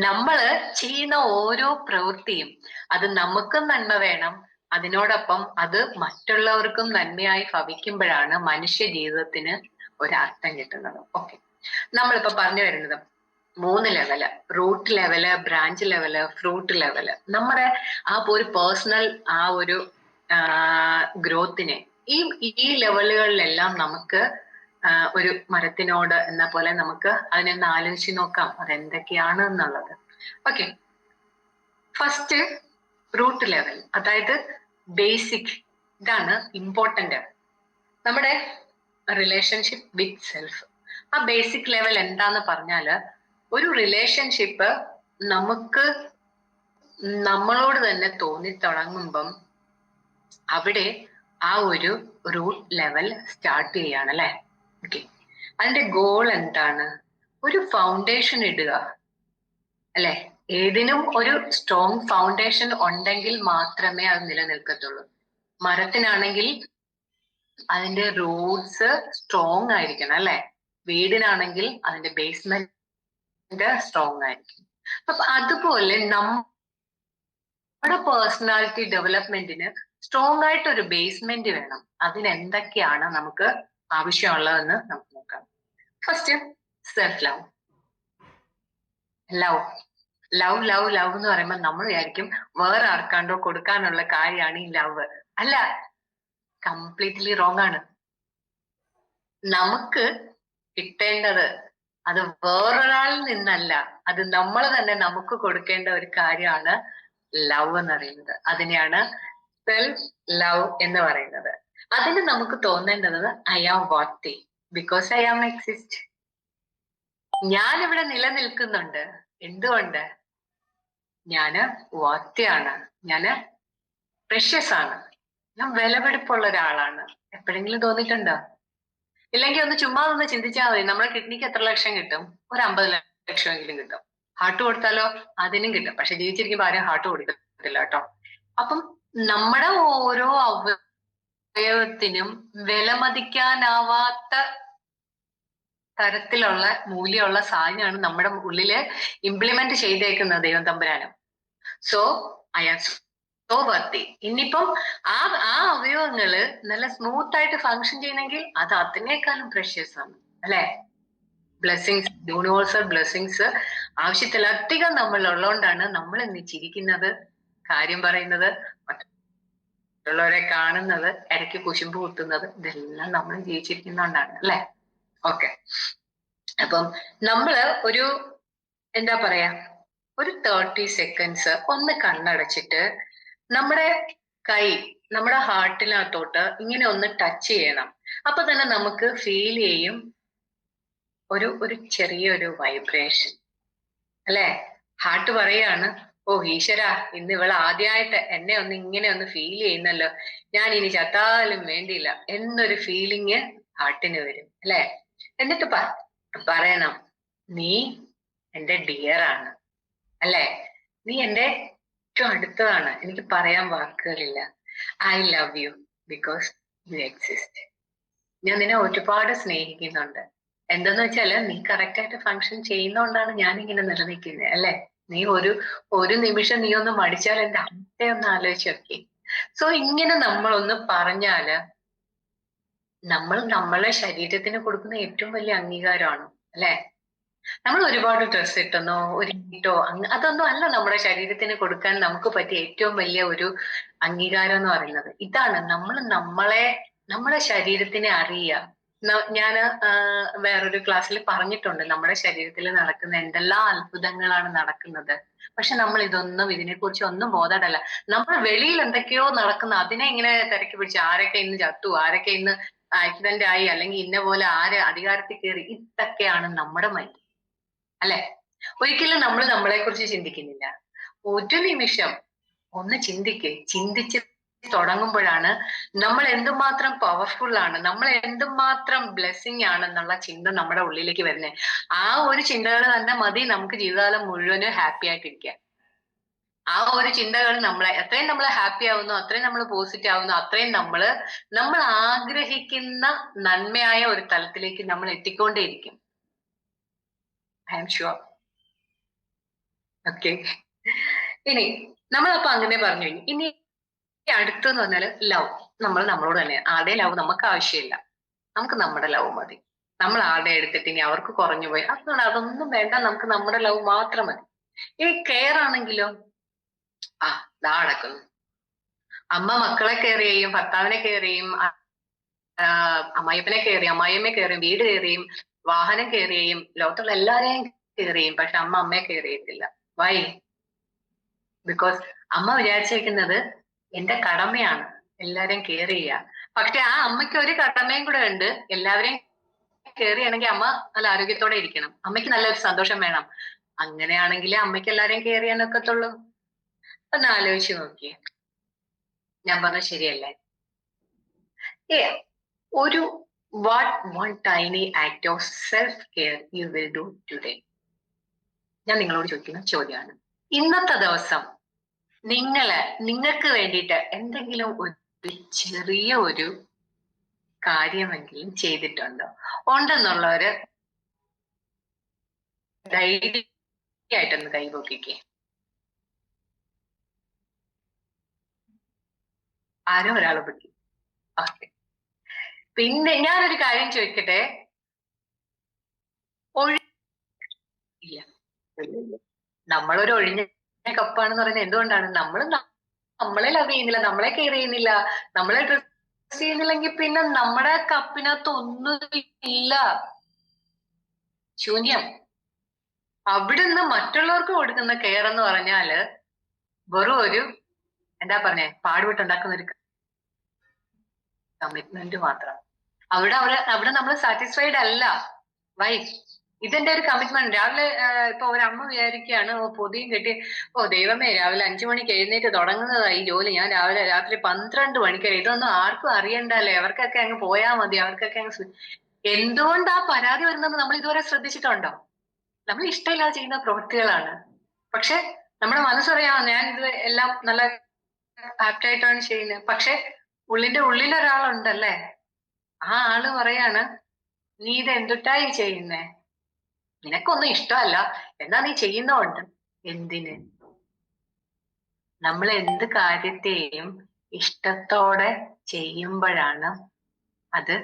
നമ്മള് ചെയ്യുന്ന ഓരോ പ്രവൃത്തിയും അത് നമുക്കും നന്മ വേണം, അതിനോടൊപ്പം അത് മറ്റുള്ളവർക്കും നന്മയായി ഭവിക്കുമ്പോഴാണ് മനുഷ്യ ജീവിതത്തിന് ഒരർത്ഥം കിട്ടുന്നത്. ഓക്കെ, നമ്മളിപ്പോ പറഞ്ഞു വരുന്നത് 3 level: root level, branch level, fruit level. നമ്മുടെ ആ ഒരു പേഴ്സണൽ ഒരു ഗ്രോത്തിനെ ഈ ലെവലുകളിലെല്ലാം നമുക്ക് ഒരു മരത്തിനോട് എന്ന പോലെ നമുക്ക് അതിനൊന്ന് ആലോചിച്ച് നോക്കാം അതെന്തൊക്കെയാണ് എന്നുള്ളത്. ഓക്കെ, ഫസ്റ്റ് റൂട്ട് ലെവൽ, അതായത് ബേസിക്. ഇതാണ് ഇമ്പോർട്ടന്റ്, നമ്മുടെ റിലേഷൻഷിപ്പ് വിത്ത് സെൽഫ്. ആ ബേസിക് ലെവൽ എന്താന്ന് പറഞ്ഞാല്, ഒരു റിലേഷൻഷിപ്പ് നമുക്ക് നമ്മളോട് തന്നെ തോന്നി തുടങ്ങുമ്പം അവിടെ ആ ഒരു റൂട്ട് ലെവൽ സ്റ്റാർട്ട് ചെയ്യാണ് അല്ലെ. ഓക്കെ, അതിന്റെ ഗോൾ എന്താണ്? ഒരു ഫൗണ്ടേഷൻ ഇടുക അല്ലെ. ഏതിനും ഒരു സ്ട്രോങ് ഫൗണ്ടേഷൻ ഉണ്ടെങ്കിൽ മാത്രമേ അത് നിലനിൽക്കത്തുള്ളൂ. മരത്തിനാണെങ്കിൽ അതിന്റെ റൂട്ട്സ് സ്ട്രോങ് ആയിരിക്കണം അല്ലെ. വീടിനാണെങ്കിൽ അതിന്റെ ബേസ്മെന്റ് സ്ട്രോങ് ആയിരിക്കും. അപ്പൊ അതുപോലെ നമ്മുടെ പേഴ്സണാലിറ്റി ഡെവലപ്മെന്റിന് സ്ട്രോങ് ആയിട്ട് ഒരു ബേസ്മെന്റ് വേണം. അതിനെന്തൊക്കെയാണ് നമുക്ക് ആവശ്യമുള്ളതെന്ന് നമുക്ക് നോക്കാം. First, self love. ലവ് എന്ന് പറയുമ്പോൾ നമ്മൾ വിചാരിക്കും വേറെ ആർക്കാണ്ടോ കൊടുക്കാനുള്ള കാര്യമാണ് ഈ ലവ്. അല്ല, കംപ്ലീറ്റ്ലി റോങ് ആണ്. നമുക്ക് കിട്ടേണ്ടത് അത് വേറൊരാളിൽ നിന്നല്ല, അത് നമ്മൾ തന്നെ നമുക്ക് കൊടുക്കേണ്ട ഒരു കാര്യമാണ് ലവ് എന്ന് പറയുന്നത്. അതിനെയാണ് സെൽഫ് ലവ് എന്ന് പറയുന്നത്. അതിന് നമുക്ക് തോന്നേണ്ടത് I am worthy because I am exist. ഞാൻ ഇവിടെ നിലനിൽക്കുന്നുണ്ട്. എന്തുകൊണ്ട്? ഞാന് വർത്തിയാണ്, ഞാന് പ്രഷ്യസ് ആണ്, ഞാൻ വിലപിടിപ്പുള്ള ഒരാളാണ്. എപ്പോഴെങ്കിലും തോന്നിയിട്ടുണ്ടോ? ഇല്ലെങ്കിൽ ഒന്ന് ചുമ്മാ ഒന്ന് ചിന്തിച്ചാൽ മതി. നമ്മുടെ കിഡ്നിക്ക് എത്ര ലക്ഷം കിട്ടും? ഒരു 50 ലക്ഷമെങ്കിലും കിട്ടും. ഹാർട്ട് കൊടുത്താലോ? അതിനും കിട്ടും. പക്ഷെ ജീവിച്ചിരിക്കുമ്പോൾ ആരും ഹാർട്ട് കൊടുക്കത്തില്ല കേട്ടോ. അപ്പം നമ്മുടെ ഓരോ അവയവത്തിനും വിലമതിക്കാനാവാത്ത തരത്തിലുള്ള മൂല്യമുള്ള സാധനമാണ് നമ്മുടെ ഉള്ളില് ഇംപ്ലിമെന്റ് ചെയ്തേക്കുന്നത് ദൈവം തമ്പുരാനും. സോ ഐ ആം സോ വർത്തി. ഇനിയിപ്പം ആ അവയവങ്ങള് നല്ല സ്മൂത്ത് ആയിട്ട് ഫങ്ഷൻ ചെയ്യണമെങ്കിൽ അത് അതിനേക്കാളും പ്രഷ്യസ് ആണ് അല്ലെ. ബ്ലെസ്സിങ്സ്, യൂണിവേഴ്സൽ ബ്ലെസ്സിങ്സ് ആവശ്യത്തിലധികം നമ്മൾ ഉള്ളതുകൊണ്ടാണ് നമ്മൾ ഇന്ന് ചിരിക്കുന്നത്, കാര്യം പറയുന്നത്, മറ്റുള്ളവരെ കാണുന്നത്, ഇടയ്ക്ക് കുശുമ്പ് കുത്തുന്നത്. ഇതെല്ലാം നമ്മൾ ജീവിച്ചിരിക്കുന്നതുകൊണ്ടാണ് അല്ലെ. ഓക്കെ, അപ്പം നമ്മള് എന്താ പറയാ, ഒരു 30 സെക്കൻഡ്സ് ഒന്ന് കണ്ണടച്ചിട്ട് നമ്മുടെ കൈ നമ്മുടെ ഹാർട്ടിനകത്തോട്ട് ഇങ്ങനെ ഒന്ന് ടച്ച് ചെയ്യണം. അപ്പൊ തന്നെ നമുക്ക് ഫീൽ ചെയ്യും ഒരു ചെറിയൊരു വൈബ്രേഷൻ, അല്ലെ? ഹാർട്ട് പറയാണ്, ഓ ഈശ്വര, ഇന്ന് ഇവൾ ആദ്യമായിട്ട് എന്നെ ഒന്ന് ഇങ്ങനെ ഒന്ന് ഫീൽ ചെയ്യുന്നല്ലോ, ഞാൻ ഇനി ചത്താലും വേണ്ടിയില്ല എന്നൊരു ഫീലിങ് ഹാർട്ടിന് വരും, അല്ലെ? എന്നിട്ട് പറയണം, നീ എന്റെ ഡിയർ ആണ്, അല്ലെ? നീ എന്റെ ഏറ്റവും അടുത്തതാണ്, എനിക്ക് പറയാൻ വാക്കുകളില്ല. I love you because you exist. ഞാൻ നിന്നെ ഒരുപാട് സ്നേഹിക്കുന്നുണ്ട്. എന്തെന്ന് വെച്ചാല് നീ കറക്റ്റ് ആയിട്ട് ഫങ്ഷൻ ചെയ്യുന്നോണ്ടാണ് ഞാൻ ഇങ്ങനെ നിലനിൽക്കുന്നത്, അല്ലെ? നീ ഒരു നിമിഷം നീ ഒന്ന് മടിച്ചാൽ എന്റെ അവസ്ഥയൊന്ന് ആലോചിച്ച് നോക്കി. സോ ഇങ്ങനെ നമ്മളൊന്ന് പറഞ്ഞാല് നമ്മൾ നമ്മളെ ശരീരത്തിന് കൊടുക്കുന്ന ഏറ്റവും വലിയ അംഗീകാരമാണ്, അല്ലെ? നമ്മൾ ഒരുപാട് ഡ്രസ്സ് ഇട്ടെന്നോ ഒരുങ്ങിട്ടോ അതൊന്നും അല്ല നമ്മുടെ ശരീരത്തിന് കൊടുക്കാൻ നമുക്ക് പറ്റിയ ഏറ്റവും വലിയ ഒരു അംഗീകാരം എന്ന് പറയുന്നത്. ഇതാണ് നമ്മൾ നമ്മുടെ ശരീരത്തിനെ അറിയുക. ഞാന് വേറൊരു ക്ലാസ്സിൽ പറഞ്ഞിട്ടുണ്ട്, നമ്മുടെ ശരീരത്തിൽ നടക്കുന്ന എന്തെല്ലാം അത്ഭുതങ്ങളാണ് നടക്കുന്നത്. പക്ഷെ നമ്മൾ ഇതിനെക്കുറിച്ച് ഒന്നും ബോധമല്ല. നമ്മൾ വെളിയിൽ എന്തൊക്കെയോ നടക്കുന്ന അതിനെ ഇങ്ങനെ തിരക്കി പിടിച്ച് ആരൊക്കെ ഇന്ന് ചത്തു, ആരൊക്കെ ഇന്ന് ആക്സിഡന്റ് ആയി, അല്ലെങ്കിൽ ഇന്ന പോലെ ആര് അധികാരത്തിൽ കയറി, ഇതൊക്കെയാണ് നമ്മുടെ മൈൻഡ്, അല്ലെ? ഒരിക്കലും നമ്മൾ നമ്മളെ കുറിച്ച് ചിന്തിക്കുന്നില്ല. ഒരു നിമിഷം ഒന്ന് ചിന്തിച്ച് തുടങ്ങുമ്പോഴാണ് നമ്മൾ എന്തുമാത്രം പവർഫുൾ ആണ്, നമ്മൾ എന്തുമാത്രം ബ്ലെസ്സിങ് ആണെന്നുള്ള ചിന്ത നമ്മുടെ ഉള്ളിലേക്ക് വരുന്നത്. ആ ഒരു ചിന്തകൾ തന്നെ മതി നമുക്ക് ജീവിതകാലം മുഴുവനും ഹാപ്പി ആയിട്ടിരിക്കാൻ. ആ ഒരു ചിന്തകൾ എത്രയും നമ്മൾ ഹാപ്പി ആവുന്നു, അത്രയും നമ്മൾ പോസിറ്റീവ് ആവുന്നു, അത്രയും നമ്മൾ ആഗ്രഹിക്കുന്ന നന്മയായ ഒരു തലത്തിലേക്ക് നമ്മൾ എത്തിക്കൊണ്ടേയിരിക്കും. I am sure. ഓക്കെ, ഇനി നമ്മളപ്പോ അങ്ങനെ പറഞ്ഞു. ഇനി അടുത്തെന്ന് പറഞ്ഞാല് ലവ്. നമ്മൾ നമ്മളോട് തന്നെ, ആരുടെയും ലവ് നമുക്ക് ആവശ്യമില്ല, നമുക്ക് നമ്മുടെ ലവ് മതി. നമ്മൾ ആരുടെ എടുത്തിട്ട് ഇനി അവർക്ക് കുറഞ്ഞു പോയി അതൊന്നും വേണ്ട, നമുക്ക് നമ്മുടെ ലവ് മാത്രം മതി. ഈ കെയർ ആണെങ്കിലോ, ദാ അടക്കുന്നു. അമ്മ മക്കളെ കെയർ ചെയ്യും, ഭർത്താവിനെ കെയർ ചെയ്യും, അമ്മായിപ്പനെ കെയർ ചെയ്യും, അമ്മായിയമ്മയെ കെയർ ചെയ്യും, വീട് കെയർ ചെയ്യും, വാഹനം കെയർ ചെയ്യും, ലോകത്തുള്ള എല്ലാരെയും കെയർ ചെയ്യും. പക്ഷെ അമ്മയെ കെയർ ചെയ്യത്തില്ല. വൈ? ബിക്കോസ് അമ്മ വിചാരിച്ചിരിക്കുന്നത് എന്റെ കടമയാണ് എല്ലാരെയും കെയർ ചെയ്യുക. പക്ഷെ ആ അമ്മയ്ക്ക് ഒരു കടമയും കൂടെ ഉണ്ട്, എല്ലാവരെയും കെയർ ചെയ്യണമെങ്കിൽ അമ്മ നല്ല ആരോഗ്യത്തോടെ ഇരിക്കണം, അമ്മയ്ക്ക് നല്ലൊരു സന്തോഷം വേണം. അങ്ങനെയാണെങ്കിലേ അമ്മയ്ക്ക് എല്ലാരെയും കെയർ ചെയ്യാനൊക്കത്തുള്ളൂ. ഒന്ന് ആലോചിച്ച് നോക്കിയേ, ഞാൻ പറഞ്ഞത് ശരിയല്ലേ? ഒരു what one tiny act of self care you will do today? ഞാൻ നിങ്ങളോട് ചോദിക്കുന്ന ചോദ്യമാണ്. ഇന്നത്തെ ദിവസം നിങ്ങൾക്ക് വേണ്ടിയിട്ട് എന്തെങ്കിലും ഒരു ചെറിയ ഒരു കാര്യമെങ്കിലും ചെയ്തിട്ടുണ്ടോ? ഉണ്ടെന്നുള്ളവര് ധൈര്യമായിട്ടൊന്ന് കൈപോക്കിക്കേ. ആരോ ഒരാൾ പൊക്കി. ഓക്കെ, പിന്നെ ഞാനൊരു കാര്യം ചോദിക്കട്ടെ. ഇല്ല, നമ്മളൊരു ഒഴിഞ്ഞ കപ്പാണെന്ന് പറയുന്നത് എന്തുകൊണ്ടാണ്? നമ്മളെ ലവ് ചെയ്യുന്നില്ല, നമ്മളെ കെയർ ചെയ്യുന്നില്ല, നമ്മളെ ഡ്രസ് ചെയ്യുന്നില്ലെങ്കിൽ പിന്നെ നമ്മുടെ കപ്പിനകത്ത് ഒന്നും ഇല്ല, ശൂന്യം. അവിടുന്ന് മറ്റുള്ളവർക്ക് കൊടുക്കുന്ന കെയർ എന്ന് പറഞ്ഞാല് വെറും ഒരു എന്താ പറഞ്ഞേ, പാടുപെട്ടുണ്ടാക്കുന്ന ഒരു കമ്മിറ്റ്മെന്റ് മാത്രം. അവിടെ നമ്മൾ സാറ്റിസ്ഫൈഡ് അല്ല. വൈ? ഇതെന്റെ ഒരു കമ്മിറ്റ്മെന്റ്. രാവിലെ ഇപ്പൊ ഒരമ്മ വിചാരിക്കുകയാണ്, പൊതിയും കെട്ടി, ദൈവമേ, രാവിലെ 5 മണിക്ക് എഴുന്നേറ്റ് തുടങ്ങുന്നതായി ജോലി, ഞാൻ രാത്രി 12 മണിക്ക്. ഇതൊന്നും ആർക്കും അറിയണ്ടല്ലേ, അവർക്കൊക്കെ അങ്ങ് പോയാ മതി, അവർക്കൊക്കെ അങ്ങ്. എന്തുകൊണ്ടാ പരാതി വരുന്നത് നമ്മൾ ഇതുവരെ ശ്രദ്ധിച്ചിട്ടുണ്ടോ? നമ്മൾ ഇഷ്ടമില്ലാതെ ചെയ്യുന്ന പ്രവൃത്തികളാണ്. പക്ഷെ നമ്മുടെ മനസ്സറിയാം ഞാൻ ഇത് എല്ലാം നല്ല ആപ്റ്റായിട്ടാണ് ചെയ്യുന്നത്. പക്ഷെ ഉള്ളിൽ ഒരാളുണ്ടല്ലേ, ആ ആള് പറയാണ്, നീ ഇത് എന്തുട്ടായി ചെയ്യുന്നേ? നിനക്കൊന്നും ഇഷ്ടമല്ല, എന്നാ നീ ചെയ്യുന്നോണ്ട്. എന്തിന്? നമ്മൾ എന്ത് കാര്യത്തെയും ഇഷ്ടത്തോടെ ചെയ്യുമ്പോഴാണ് അത്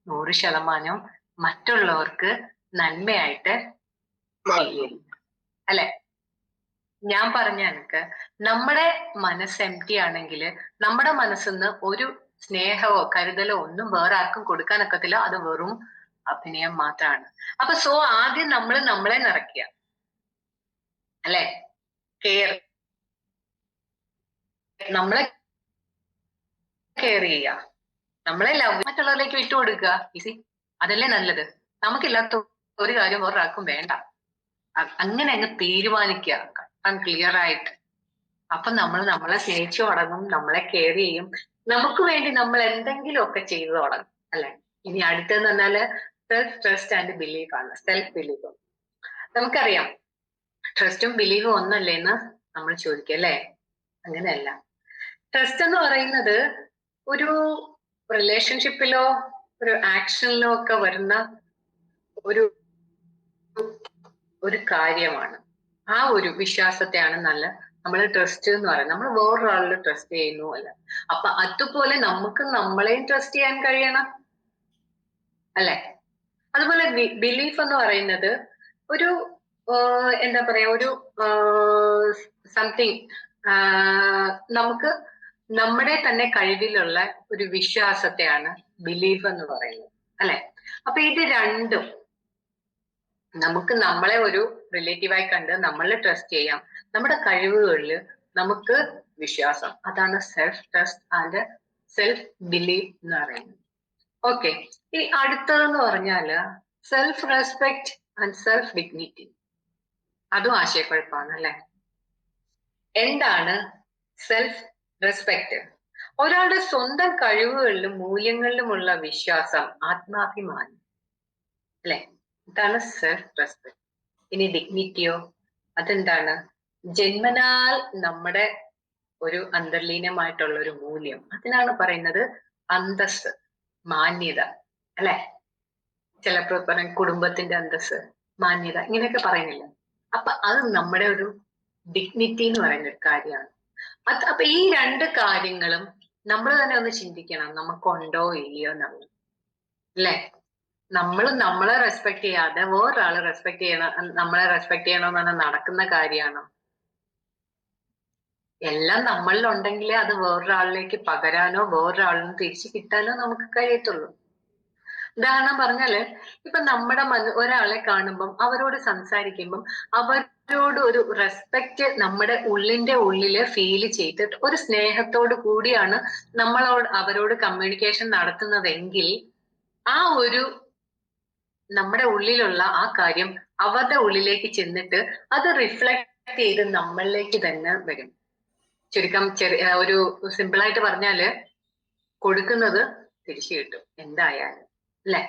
100% മറ്റുള്ളവർക്ക് നന്മയായിട്ട് അല്ലെ? ഞാൻ പറഞ്ഞ എനിക്ക് നമ്മുടെ മനസ്സ് എംപ്റ്റി ആണെങ്കിൽ നമ്മുടെ മനസ്സിന്ന് ഒരു സ്നേഹമോ കരുതലോ ഒന്നും വേറെ ആർക്കും കൊടുക്കാനൊക്കത്തില്ല. അത് വെറും അഭിനയം മാത്രമാണ്. അപ്പൊ ആദ്യം നമ്മളെ നിറയ്ക്കുക, അല്ലെ? കെയർ, നമ്മളെ കെയർ ചെയ്യുക, നമ്മളെ ലവ് മറ്റുള്ളവരിലേക്ക് വിട്ടുകൊടുക്കുക. ഈസി, അതല്ലേ നല്ലത്. നമുക്കില്ലാത്ത ഒരു കാര്യം വേറൊരാൾക്കും വേണ്ട. അങ്ങനെ അങ്ങ് തീരുമാനിക്കുക ക്ലിയർ ആയിട്ട്. അപ്പൊ നമ്മൾ നമ്മളെ സ്നേഹിച്ചു തുടങ്ങും, നമ്മളെ കെയർ ചെയ്യും, നമുക്ക് വേണ്ടി നമ്മൾ എന്തെങ്കിലുമൊക്കെ ചെയ്തു തുടങ്ങും അല്ലെ. ഇനി അടുത്തെന്ന് പറഞ്ഞാല് സെൽഫ് ട്രസ്റ്റ് ആൻഡ് ബിലീഫ് ആണ്. സെൽഫ് ബിലീഫ് നമുക്കറിയാം, ട്രസ്റ്റും ബിലീഫും ഒന്നല്ലേ എന്ന് നമ്മൾ ചോദിക്കും അല്ലെ. അങ്ങനെയല്ല. ട്രസ്റ്റ് എന്ന് പറയുന്നത് ഒരു റിലേഷൻഷിപ്പിലോ ഒരു ആക്ഷനിലോ ഒക്കെ വരുന്ന ഒരു ഒരു കാര്യമാണ്. ആ ഒരു വിശ്വാസത്തെയാണ് നമ്മൾ ട്രസ്റ്റ് എന്ന് പറയുന്നത്. നമ്മൾ വേറൊരാളിൽ ട്രസ്റ്റ് ചെയ്യുന്നു അല്ല. അപ്പൊ അതുപോലെ നമുക്ക് നമ്മളെയും ട്രസ്റ്റ് ചെയ്യാൻ കഴിയണം അല്ലെ. അതുപോലെ ബിലീഫ് എന്ന് പറയുന്നത് ഒരു എന്താ പറയാ, ഒരു സംതിങ്, നമുക്ക് നമ്മുടെ തന്നെ കഴിവിലുള്ള ഒരു വിശ്വാസത്തെയാണ് ബിലീഫ് എന്ന് പറയുന്നത് അല്ലെ. അപ്പൊ ഇത് രണ്ടും നമുക്ക് നമ്മളെ ഒരു റിലേറ്റീവായി കണ്ട് നമ്മളെ ട്രസ്റ്റ് ചെയ്യാം, നമ്മുടെ കഴിവുകളിൽ നമുക്ക് വിശ്വാസം, അതാണ് self trust and self belief എന്ന് പറയുന്നത്. ഓക്കെ, ഈ അടുത്തതെന്ന് പറഞ്ഞാല് self respect and self dignity. അതും ആശയക്കുഴപ്പമാണ് അല്ലെ. എന്താണ് സെൽഫ് റെസ്പെക്ട്? ഒരാളുടെ സ്വന്തം കഴിവുകളിലും മൂല്യങ്ങളിലുമുള്ള വിശ്വാസം, ആത്മാഭിമാനം അല്ലെ, ഇതാണ് സെൽഫ് റെസ്പെക്ട്. ഇനി ഡിഗ്നിറ്റിയോ, അതെന്താണ്? ജന്മനാൽ നമ്മുടെ ഒരു അന്തർലീനമായിട്ടുള്ള ഒരു മൂല്യം, അതിനാണ് പറയുന്നത് അന്തസ്സ്, മാന്യത അല്ലെ. ചിലപ്പോൾ പറയും കുടുംബത്തിന്റെ അന്തസ്സ്, മാന്യത, ഇങ്ങനെയൊക്കെ പറയുന്നില്ല. അപ്പൊ അത് നമ്മുടെ ഒരു ഡിഗ്നിറ്റി എന്ന് പറയുന്ന ഒരു കാര്യമാണ്. അപ്പൊ ഈ രണ്ട് കാര്യങ്ങളും നമ്മൾ തന്നെ ഒന്ന് ചിന്തിക്കണം, നമുക്കുണ്ടോ ഇല്ലയോ എന്നുള്ളത് അല്ലെ. നമ്മൾ നമ്മളെ റെസ്പെക്ട് ചെയ്യാതെ വേറൊരാളെ റെസ്പെക്ട് ചെയ്യണം, നമ്മളെ റെസ്പെക്ട് ചെയ്യണമെന്ന് നടക്കുന്ന കാര്യമാണോ? എല്ലാം നമ്മളിലുണ്ടെങ്കിലേ അത് വേറൊരാളിലേക്ക് പകരാനോ വേറൊരാളിന് തിരിച്ചു കിട്ടാനോ നമുക്ക് കഴിയത്തുള്ളൂ. ഉദാഹരണം പറഞ്ഞാല്, ഇപ്പൊ നമ്മുടെ ഒരാളെ കാണുമ്പം അവരോട് സംസാരിക്കുമ്പം അവരോട് ഒരു റെസ്പെക്ട് നമ്മുടെ ഉള്ളിന്റെ ഉള്ളില് ഫീൽ ചെയ്തിട്ട് ഒരു സ്നേഹത്തോട് കൂടിയാണ് അവരോട് കമ്മ്യൂണിക്കേഷൻ നടത്തുന്നതെങ്കിൽ ആ ഒരു നമ്മുടെ ഉള്ളിലുള്ള ആ കാര്യം അവരുടെ ഉള്ളിലേക്ക് ചെന്നിട്ട് അത് റിഫ്ലക്ട് ചെയ്ത് നമ്മളിലേക്ക് തന്നെ വരും. ചുരുക്കം ഒരു സിമ്പിളായിട്ട് പറഞ്ഞാല് കൊടുക്കുന്നത് തിരിച്ചു കിട്ടും എന്തായാലും അല്ലെ.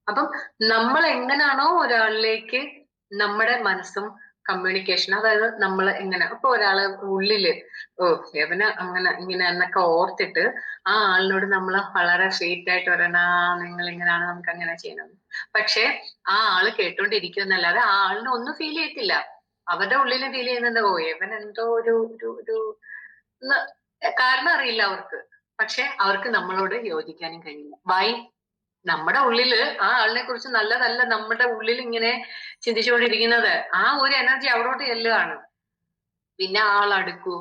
അപ്പം നമ്മൾ എങ്ങനാണോ ഒരാളിലേക്ക് നമ്മുടെ മനസ്സും കമ്മ്യൂണിക്കേഷൻ, അതായത് നമ്മൾ എങ്ങനെ, അപ്പൊ ഒരാള് ഉള്ളില് എവന് അങ്ങനെ ഇങ്ങനെ എന്നൊക്കെ ഓർത്തിട്ട് ആ ആളിനോട് നമ്മൾ വളരെ സ്വീറ്റ് ആയിട്ട് പറയണ, നിങ്ങൾ ഇങ്ങനെയാണ്, നമുക്ക് അങ്ങനെ ചെയ്യണം. പക്ഷെ ആ ആള് കേട്ടോണ്ടിരിക്കുന്നല്ലാതെ ആ ആളിന് ഒന്നും ഫീൽ ചെയ്യത്തില്ല. അവരുടെ ഉള്ളിൽ ഫീൽ ചെയ്യുന്നത് എവൻ എന്തോ ഒരു കാരണം അറിയില്ല അവർക്ക്. പക്ഷെ അവർക്ക് നമ്മളോട് യോജിക്കാനും കഴിയില്ല. വൈ? നമ്മുടെ ഉള്ളില് ആ ആളിനെ കുറിച്ച് നല്ലതല്ല നമ്മുടെ ഉള്ളിൽ ഇങ്ങനെ ചിന്തിച്ചുകൊണ്ടിരിക്കുന്നത്. ആ ഒരു എനർജി അവിടോട്ട് ചെല്ലുകയാണ്. പിന്നെ ആൾ അടുക്കൂ.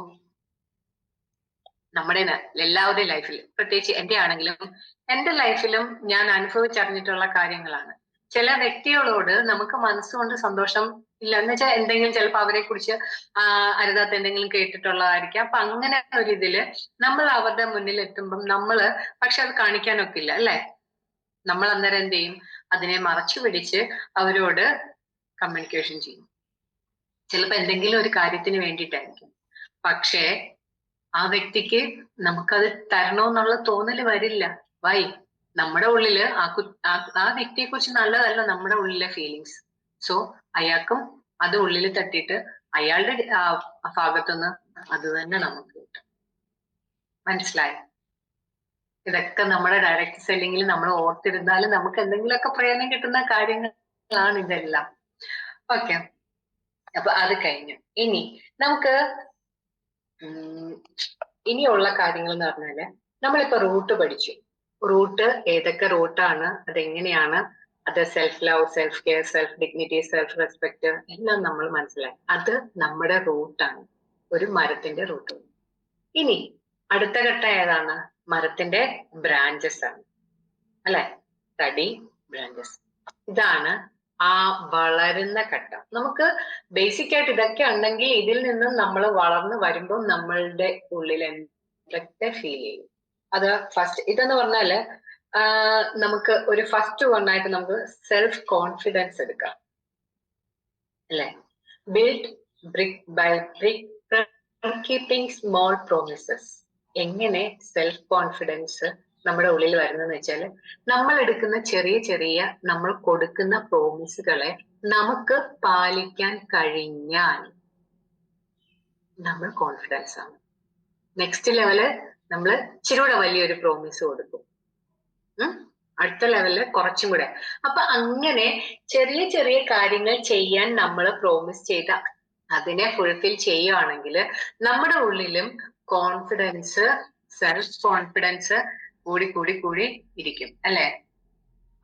നമ്മുടെ എല്ലാവരുടെയും ലൈഫിൽ, പ്രത്യേകിച്ച് എന്റെ ആണെങ്കിലും എന്റെ ലൈഫിലും ഞാൻ അനുഭവിച്ചറിഞ്ഞിട്ടുള്ള കാര്യങ്ങളാണ്. ചില വ്യക്തികളോട് നമുക്ക് മനസ്സുകൊണ്ട് സന്തോഷം ഇല്ല എന്ന് വെച്ചാൽ എന്തെങ്കിലും ചിലപ്പോൾ അവരെ കുറിച്ച് അരുതാത്ത എന്തെങ്കിലും കേട്ടിട്ടുള്ളതായിരിക്കാം. അപ്പൊ അങ്ങനെ ഒരു ഇതില് നമ്മൾ അവരുടെ മുന്നിൽ എത്തുമ്പം പക്ഷെ അത് കാണിക്കാനൊക്കെ ഇല്ല അല്ലെ. നമ്മൾ അന്നേരം എന്ത് ചെയ്യും? അതിനെ മറച്ചു പിടിച്ച് അവരോട് കമ്മ്യൂണിക്കേഷൻ ചെയ്യും. ചിലപ്പോ എന്തെങ്കിലും ഒരു കാര്യത്തിന് വേണ്ടിയിട്ടായിരിക്കും. പക്ഷേ ആ വ്യക്തിക്ക് നമുക്കത് തരണമെന്നുള്ള തോന്നല് വരില്ല. വൈ? നമ്മുടെ ഉള്ളില് ആ വ്യക്തിയെ കുറിച്ച് നല്ലതല്ല നമ്മുടെ ഉള്ളിലെ ഫീലിങ്സ്. സോ അയാൾക്കും അത് ഉള്ളിൽ തട്ടിയിട്ട് അയാളുടെ ഭാഗത്തുനിന്ന് അത് തന്നെ നമുക്ക് കിട്ടും. മനസ്സിലായോ? ഇതൊക്കെ നമ്മുടെ ഡയറക്റ്റ് സെല്ലിങ്ങിൽ നമ്മൾ ഓർത്തിരുന്നാലും നമുക്ക് എന്തെങ്കിലുമൊക്കെ പ്രയോജനം കിട്ടുന്ന കാര്യങ്ങളാണ് ഇതെല്ലാം. ഓക്കെ, അപ്പൊ അത് കഴിഞ്ഞു. ഇനി നമുക്ക് ഇനിയുള്ള കാര്യങ്ങൾ എന്ന് പറഞ്ഞാല്, നമ്മളിപ്പോ റൂട്ട് പഠിച്ചു. റൂട്ട് ഏതൊക്കെ റൂട്ടാണ്, അതെങ്ങനെയാണ്, അത് self love, self care, self dignity, self respect എല്ലാം നമ്മൾ മനസ്സിലാക്കി. അത് നമ്മുടെ റൂട്ടാണ്, ഒരു മരത്തിന്റെ റൂട്ട്. ഇനി അടുത്ത ഘട്ടം ഏതാണ്? മരത്തിന്റെ ബ്രാഞ്ചസ് ആണ് അല്ലെ. തടി, ബ്രാഞ്ചസ്. ഇതാണ് ആ വളരുന്ന ഘട്ടം. നമുക്ക് ബേസിക് ആയിട്ട് ഇതൊക്കെ ഉണ്ടെങ്കിൽ ഇതിൽ നിന്നും നമ്മൾ വളർന്നു വരുമ്പോൾ നമ്മളുടെ ഉള്ളിൽ എന്തൊക്കെ ഫീൽ ചെയ്യും. അത് ഫസ്റ്റ് ഇതെന്ന് പറഞ്ഞാല് നമുക്ക് ഒരു ഫസ്റ്റ് വണ്ണായിട്ട് നമുക്ക് സെൽഫ് കോൺഫിഡൻസ് എടുക്കാം അല്ലെ. Build brick by brick keeping small promises. എങ്ങനെ സെൽഫ് കോൺഫിഡൻസ് നമ്മുടെ ഉള്ളിൽ വരുന്നതെന്ന് വെച്ചാൽ നമ്മൾ എടുക്കുന്ന ചെറിയ ചെറിയ നമ്മൾ കൊടുക്കുന്ന പ്രോമിസുകളെ നമുക്ക് പാലിക്കാൻ കഴിഞ്ഞാൽ നമ്മൾ കോൺഫിഡൻസ് ആണ്. നെക്സ്റ്റ് ലെവല് നമ്മൾ ഇച്ചിരൂടെ വലിയൊരു പ്രോമിസ് കൊടുക്കും. അടുത്ത ലെവലില് കുറച്ചും കൂടെ. അപ്പൊ അങ്ങനെ ചെറിയ ചെറിയ കാര്യങ്ങൾ ചെയ്യാൻ നമ്മൾ പ്രോമിസ് ചെയ്ത അതിനെ ഫുൾഫിൽ ചെയ്യുകയാണെങ്കിൽ നമ്മുടെ ഉള്ളിലും കോൺഫിഡൻസ്, സെൽഫ് കോൺഫിഡൻസ് കൂടി കൂടി കൂടി ഇരിക്കും അല്ലെ.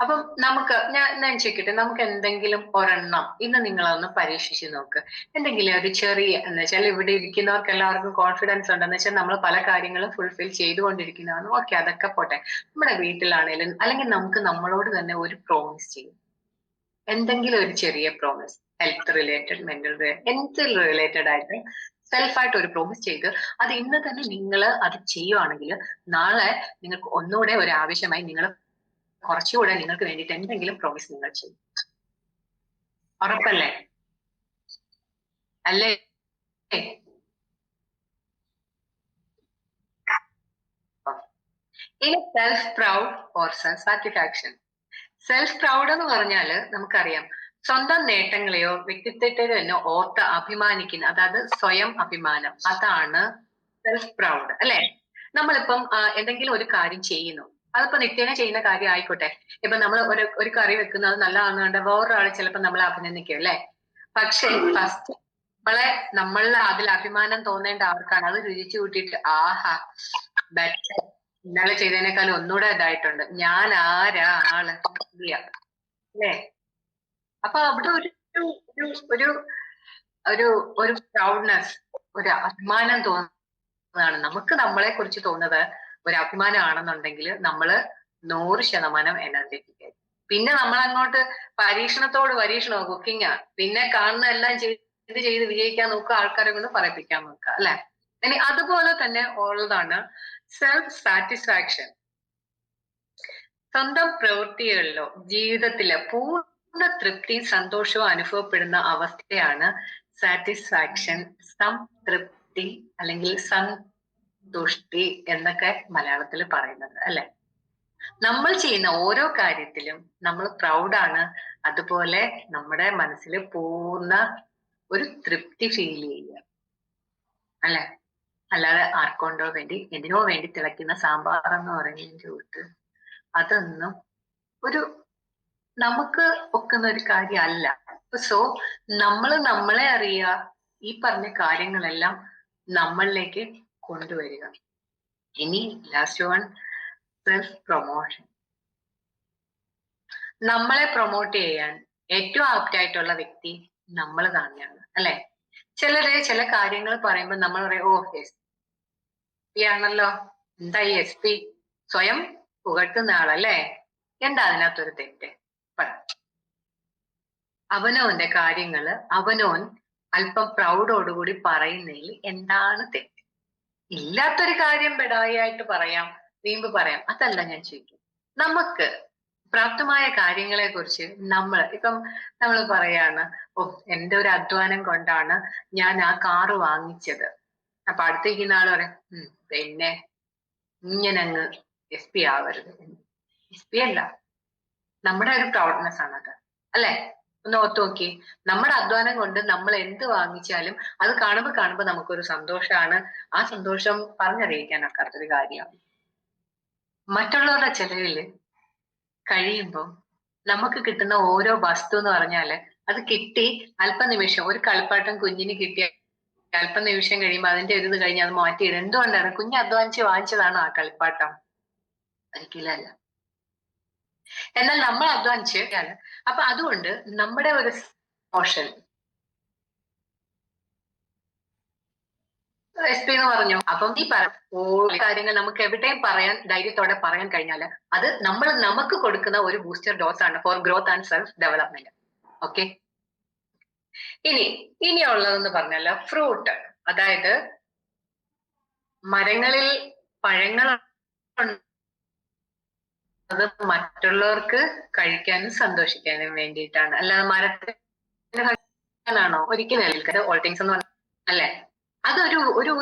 അപ്പം നമുക്ക് ഞാൻ ചോദിക്കട്ടെ, നമുക്ക് എന്തെങ്കിലും ഒരെണ്ണം ഇന്ന് നിങ്ങളൊന്ന് പരീക്ഷിച്ച് നോക്ക്. എന്തെങ്കിലും ഒരു ചെറിയ എന്ന് വെച്ചാൽ ഇവിടെ ഇരിക്കുന്നവർക്ക് എല്ലാവർക്കും കോൺഫിഡൻസ് ഉണ്ടെന്ന് വെച്ചാൽ നമ്മൾ പല കാര്യങ്ങളും ഫുൾഫിൽ ചെയ്തുകൊണ്ടിരിക്കുന്നതാണ്. ഓക്കെ, അതൊക്കെ പോട്ടെ. നമ്മുടെ വീട്ടിലാണെങ്കിലും അല്ലെങ്കിൽ നമുക്ക് നമ്മളോട് തന്നെ ഒരു പ്രോമിസ് ചെയ്യും. എന്തെങ്കിലും ഒരു ചെറിയ പ്രോമിസ്, ഹെൽത്ത് റിലേറ്റഡ്, മെന്റൽ എന്ത് റിലേറ്റഡ് ആയിട്ട് സെൽഫായിട്ട് ഒരു പ്രോമിസ് ചെയ്ത് അത് ഇന്ന് തന്നെ നിങ്ങൾ അത് ചെയ്യുവാണെങ്കിൽ നാളെ നിങ്ങൾക്ക് ഒന്നുകൂടെ ഒരു ആവശ്യമായി നിങ്ങൾ കുറച്ചുകൂടെ നിങ്ങൾക്ക് വേണ്ടിയിട്ട് എന്തെങ്കിലും പ്രോമിസ് നിങ്ങൾ ചെയ്യും. ഉറപ്പല്ലേ? അല്ലേ? ഇനി self proud or self satisfaction. Self proud എന്ന് പറഞ്ഞാല് നമുക്കറിയാം സ്വന്തം നേട്ടങ്ങളെയോ വ്യക്തിത്വത്തെയോ തന്നെ ഓർത്ത് അഭിമാനിക്കുന്ന, അതായത് സ്വയം അഭിമാനം, അതാണ് സെൽഫ് പ്രൗഡ് അല്ലെ. നമ്മളിപ്പം എന്തെങ്കിലും ഒരു കാര്യം ചെയ്യുന്നു, അതിപ്പോ നിത്യേന ചെയ്യുന്ന കാര്യം ആയിക്കോട്ടെ. ഇപ്പൊ നമ്മൾ ഒരു കറി വെക്കുന്നത് നല്ലതാണെന്ന് കണ്ട വേറൊരാൾ ചിലപ്പോൾ നമ്മളെ അഭിനന്ദിക്കും അല്ലെ. പക്ഷെ ഫസ്റ്റ് നമ്മളിൽ അതിൽ അഭിമാനം തോന്നേണ്ട ആർക്കാണ്? അത് രുചിച്ചു കൂട്ടിയിട്ട് ആഹാ ബെറ്റർ, ഇന്നലെ ചെയ്തതിനേക്കാൾ ഒന്നുകൂടെ ഇതായിട്ടുണ്ട്, ഞാൻ ആള് അല്ലേ. അപ്പൊ അവിടെ ഒരു ഒരു ഒരു ഒരു പ്രൗഡ്നെസ്, ഒരു അഭിമാനം തോന്നുന്നതാണ്. നമുക്ക് നമ്മളെ കുറിച്ച് തോന്നുന്നത് ഒരു അഭിമാനമാണെന്നുണ്ടെങ്കിൽ നമ്മള് 100% എനർജറ്റിക് ആയി. പിന്നെ നമ്മൾ അങ്ങോട്ട് പരീക്ഷണത്തോട് പരീക്ഷണമോ കുക്കിങ്ങാ, പിന്നെ കാണുന്ന എല്ലാം ചെയ്ത് വിജയിക്കാൻ നോക്കുക, ആൾക്കാരെ കൊണ്ട് പറയിപ്പിക്കാൻ നോക്കുക അല്ലെ. ഇനി അതുപോലെ തന്നെ ഉള്ളതാണ് സെൽഫ് സാറ്റിസ്ഫാക്ഷൻ. സ്വന്തം പ്രവൃത്തികളിലോ ജീവിതത്തിലെ പൂർണ്ണ തൃപ്തിയും സന്തോഷവും അനുഭവപ്പെടുന്ന അവസ്ഥയാണ് സാറ്റിസ്ഫാക്ഷൻ, സംതൃപ്തി അല്ലെങ്കിൽ സന്തുഷ്ടി എന്നൊക്കെ മലയാളത്തിൽ പറയുന്നത് അല്ലെ. നമ്മൾ ചെയ്യുന്ന ഓരോ കാര്യത്തിലും നമ്മൾ പ്രൗഡാണ്. അതുപോലെ നമ്മുടെ മനസ്സിൽ പൂർണ്ണ ഒരു തൃപ്തി ഫീൽ ചെയ്യുക അല്ലെ. അല്ലാതെ ആർക്കൊണ്ടോ വേണ്ടി എന്തിനോ വേണ്ടി തിളയ്ക്കുന്ന സാമ്പാർ എന്ന് പറയുന്നതിന്റെ കൂട്ട് അതൊന്നും ഒരു നമുക്ക് ഒക്കുന്ന ഒരു കാര്യമല്ല. സോ നമ്മളെ അറിയുക, ഈ പറഞ്ഞ കാര്യങ്ങളെല്ലാം നമ്മളിലേക്ക് കൊണ്ടുവരിക. ഇനി ലാസ്റ്റ് വൺ, സെൽഫ് പ്രൊമോഷൻ. നമ്മളെ പ്രൊമോട്ട് ചെയ്യാൻ ഏറ്റവും ആപ്റ്റ് ആയിട്ടുള്ള വ്യക്തി നമ്മൾ തന്നെയാണ് അല്ലെ. ചില കാര്യങ്ങൾ പറയുമ്പോൾ നമ്മൾ പറയും, ഓ എസ് പി ആണല്ലോ, എന്താ ഈ എസ് പി സ്വയം പുകഴ്ത്തുന്ന ആളല്ലേ, എന്താ അതിനകത്തൊരു തെറ്റ്? അവനവന്റെ കാര്യങ്ങള് അവനോൻ അല്പം പ്രൗഡോടുകൂടി പറയുന്നതിൽ എന്താണ് തെറ്റ്? ഇല്ലാത്തൊരു കാര്യം ബെടായിട്ട് പറയാം, വീമ്പ് പറയാം, അതല്ല ഞാൻ ചോദിക്കും. നമുക്ക് പ്രാപ്തമായ കാര്യങ്ങളെ കുറിച്ച് ഇപ്പം നമ്മൾ പറയാണ്, ഓ എന്റെ ഒരു അധ്വാനം കൊണ്ടാണ് ഞാൻ ആ കാറ് വാങ്ങിച്ചത്. അപ്പൊ അടുത്തിരിക്കുന്ന ആള് പറയാം, പിന്നെ ഇങ്ങനെ അങ്ങ് എസ് പി ആവരുത്. എസ് പി അല്ല, നമ്മുടെ ഒരു പ്രൗഡ്നെസ് ആണത് അല്ലെ. ഒന്ന് ഓർത്ത് നോക്കി, നമ്മുടെ അധ്വാനം കൊണ്ട് നമ്മൾ എന്ത് വാങ്ങിച്ചാലും അത് കാണുമ്പോ നമുക്കൊരു സന്തോഷമാണ്. ആ സന്തോഷം പറഞ്ഞറിയിക്കാനൊക്കാത്തൊരു കാര്യമാണ്. മറ്റുള്ളവരുടെ ചെലവില് കഴിയുമ്പോൾ നമുക്ക് കിട്ടുന്ന ഓരോ വസ്തു എന്ന് പറഞ്ഞാല് അത് കിട്ടി അല്പനിമിഷം, ഒരു കളിപ്പാട്ടം കുഞ്ഞിന് കിട്ടിയ അല്പനിമിഷം കഴിയുമ്പോൾ അതിന്റെ ഒരു ഇത് കഴിഞ്ഞ് അത് മാറ്റിയിടും. എന്തുകൊണ്ടാണ്? കുഞ്ഞ് അധ്വാനിച്ച് വാങ്ങിച്ചതാണ് ആ കളിപ്പാട്ടം? ഒരിക്കലല്ല. എന്നാൽ നമ്മൾ അധ്വാനിച്ച് അപ്പൊ അതുകൊണ്ട് നമ്മുടെ ഒരു മോഷൻ എസ് പി എന്ന് പറഞ്ഞു. അപ്പം ഈ ഓരോ കാര്യങ്ങൾ നമുക്ക് എവിടെയും പറയാൻ ധൈര്യത്തോടെ പറയാൻ കഴിഞ്ഞാൽ അത് നമുക്ക് കൊടുക്കുന്ന ഒരു ബൂസ്റ്റർ ഡോസ് ആണ് for growth and self development. Okay. ഇനിയുള്ളതെന്ന് പറഞ്ഞാല് ഫ്രൂട്ട്, അതായത് മരങ്ങളിൽ പഴങ്ങൾ അത് മറ്റുള്ളവർക്ക് കഴിക്കാനും സന്തോഷിക്കാനും വേണ്ടിയിട്ടാണ്, അല്ലാതെ മരത്തിന് കഴിക്കാനാണോ? ഒരിക്കലും ഓൾട്ടിങ്സ് എന്ന് പറഞ്ഞ അല്ലെ, അതൊരു ഒരു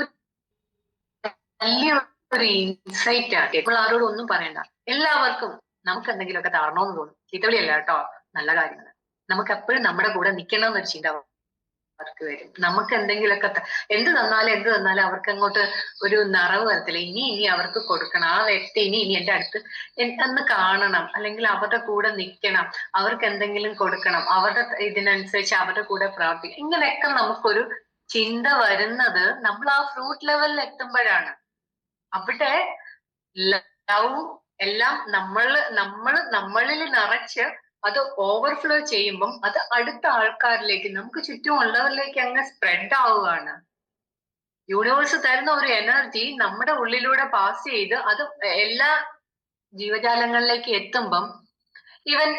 വലിയ ഒരു ഇൻസൈറ്റ് ആണ്. ഇപ്പോൾ ആരോടും ഒന്നും പറയണ്ട, എല്ലാവർക്കും നമുക്ക് എന്തെങ്കിലുമൊക്കെ തരണമെന്ന് തോന്നും. ചീത്തവിളിയല്ല കേട്ടോ, നല്ല കാര്യങ്ങൾ. നമുക്ക് എപ്പോഴും നമ്മുടെ കൂടെ നിൽക്കണം എന്നൊരു ചിന്ത അവർക്ക് വരും. നമുക്ക് എന്തെങ്കിലുമൊക്കെ എന്ത് തന്നാലും അവർക്ക് അങ്ങോട്ട് ഒരു നിറവ് വരത്തില്ല. ഇനി അവർക്ക് കൊടുക്കണം, ആ വ്യക്തി ഇനി എന്റെ അടുത്ത് എന്ന് കാണണം, അല്ലെങ്കിൽ അവരുടെ കൂടെ നിൽക്കണം, അവർക്ക് എന്തെങ്കിലും കൊടുക്കണം, അവരുടെ ഇതിനനുസരിച്ച് അവരുടെ കൂടെ പ്രവർത്തിക്കണം. ഇങ്ങനെയൊക്കെ നമുക്കൊരു ചിന്ത വരുന്നത് നമ്മൾ ആ ഫ്രൂട്ട് ലെവലിൽ എത്തുമ്പോഴാണ്. അവിടെ ലവ് എല്ലാം നമ്മളിൽ നിറച്ച് അത് ഓവർഫ്ലോ ചെയ്യുമ്പം അത് അടുത്ത ആൾക്കാരിലേക്ക്, നമുക്ക് ചുറ്റുമുള്ളവരിലേക്ക് അങ്ങ് സ്പ്രെഡ് ആവുകയാണ്. യൂണിവേഴ്സ് തരുന്ന ഒരു എനർജി നമ്മുടെ ഉള്ളിലൂടെ പാസ് ചെയ്ത് അത് എല്ലാ ജീവജാലങ്ങളിലേക്ക് എത്തുമ്പം, ഈവൻ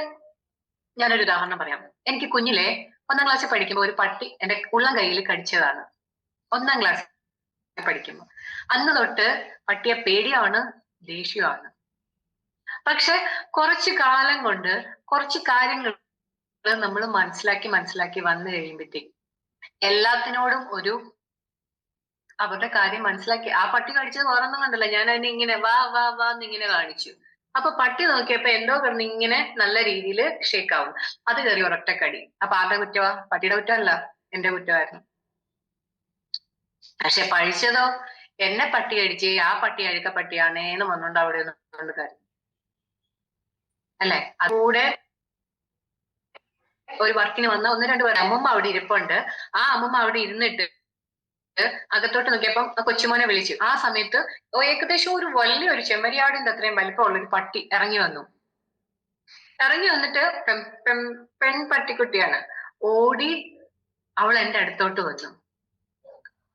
ഞാനൊരു ഉദാഹരണം പറയാം. എനിക്ക് കുഞ്ഞിലെ 1ാം ക്ലാസ്സിൽ പഠിക്കുമ്പോൾ ഒരു പട്ടി എന്റെ ഉള്ളം കയ്യിൽ കടിച്ചതാണ്. 1ാം ക്ലാസ്സിൽ പഠിക്കുമ്പോൾ അന്ന് തൊട്ട് പട്ടിയെ പേടിയാണ്, ദേഷ്യമാണ്. പക്ഷെ കുറച്ചു കാലം കൊണ്ട് കുറച്ച് കാര്യങ്ങൾ നമ്മൾ മനസ്സിലാക്കി വന്നു കഴിയുമ്പോഴത്തേക്കും എല്ലാത്തിനോടും ഒരു അവരുടെ കാര്യം മനസ്സിലാക്കി. ആ പട്ടി കടിച്ചത് വേറൊന്നും കണ്ടല്ല, ഞാൻ അതിനെ ഇങ്ങനെ വാ വാ വാ എന്നിങ്ങനെ കാണിച്ചു. അപ്പൊ പട്ടി നോക്കിയപ്പോ എന്തോ കിടന്ന് ഇങ്ങനെ നല്ല രീതിയിൽ ഷേക്ക് ആവും. അത് കയറി ഒരൊറ്റക്കടി. അപ്പൊ ആരുടെ കുറ്റവാ? പട്ടിയുടെ കുറ്റമല്ല, എന്റെ കുറ്റമായിരുന്നു. പക്ഷെ പഴിച്ചതോ എന്നെ പട്ടി കടിച്ച്, ആ പട്ടി അഴുക്ക പട്ടിയാണേന്ന് വന്നോണ്ട് അവിടെ നിന്നുകൊണ്ട് കാര്യം അല്ലെ. അതുകൂടെ ഒരു വർക്കിന് വന്ന 1-2 പേർ അമ്മമ്മ അവിടെ ഇരിപ്പുണ്ട്. ആ അമ്മമ്മ അവിടെ ഇരുന്നിട്ട് അകത്തോട്ട് നോക്കിയപ്പം കൊച്ചുമോനെ വിളിച്ചു. ആ സമയത്ത് ഏകദേശം ഒരു വലിയൊരു ചെമ്മരിയാടിന്റെ അത്രയും വലിപ്പമുള്ള ഒരു പട്ടി ഇറങ്ങി വന്നിട്ട് പെൺപട്ടിക്കുട്ടിയാണ്. ഓടി അവൾ എന്റെ അടുത്തോട്ട് വന്നു.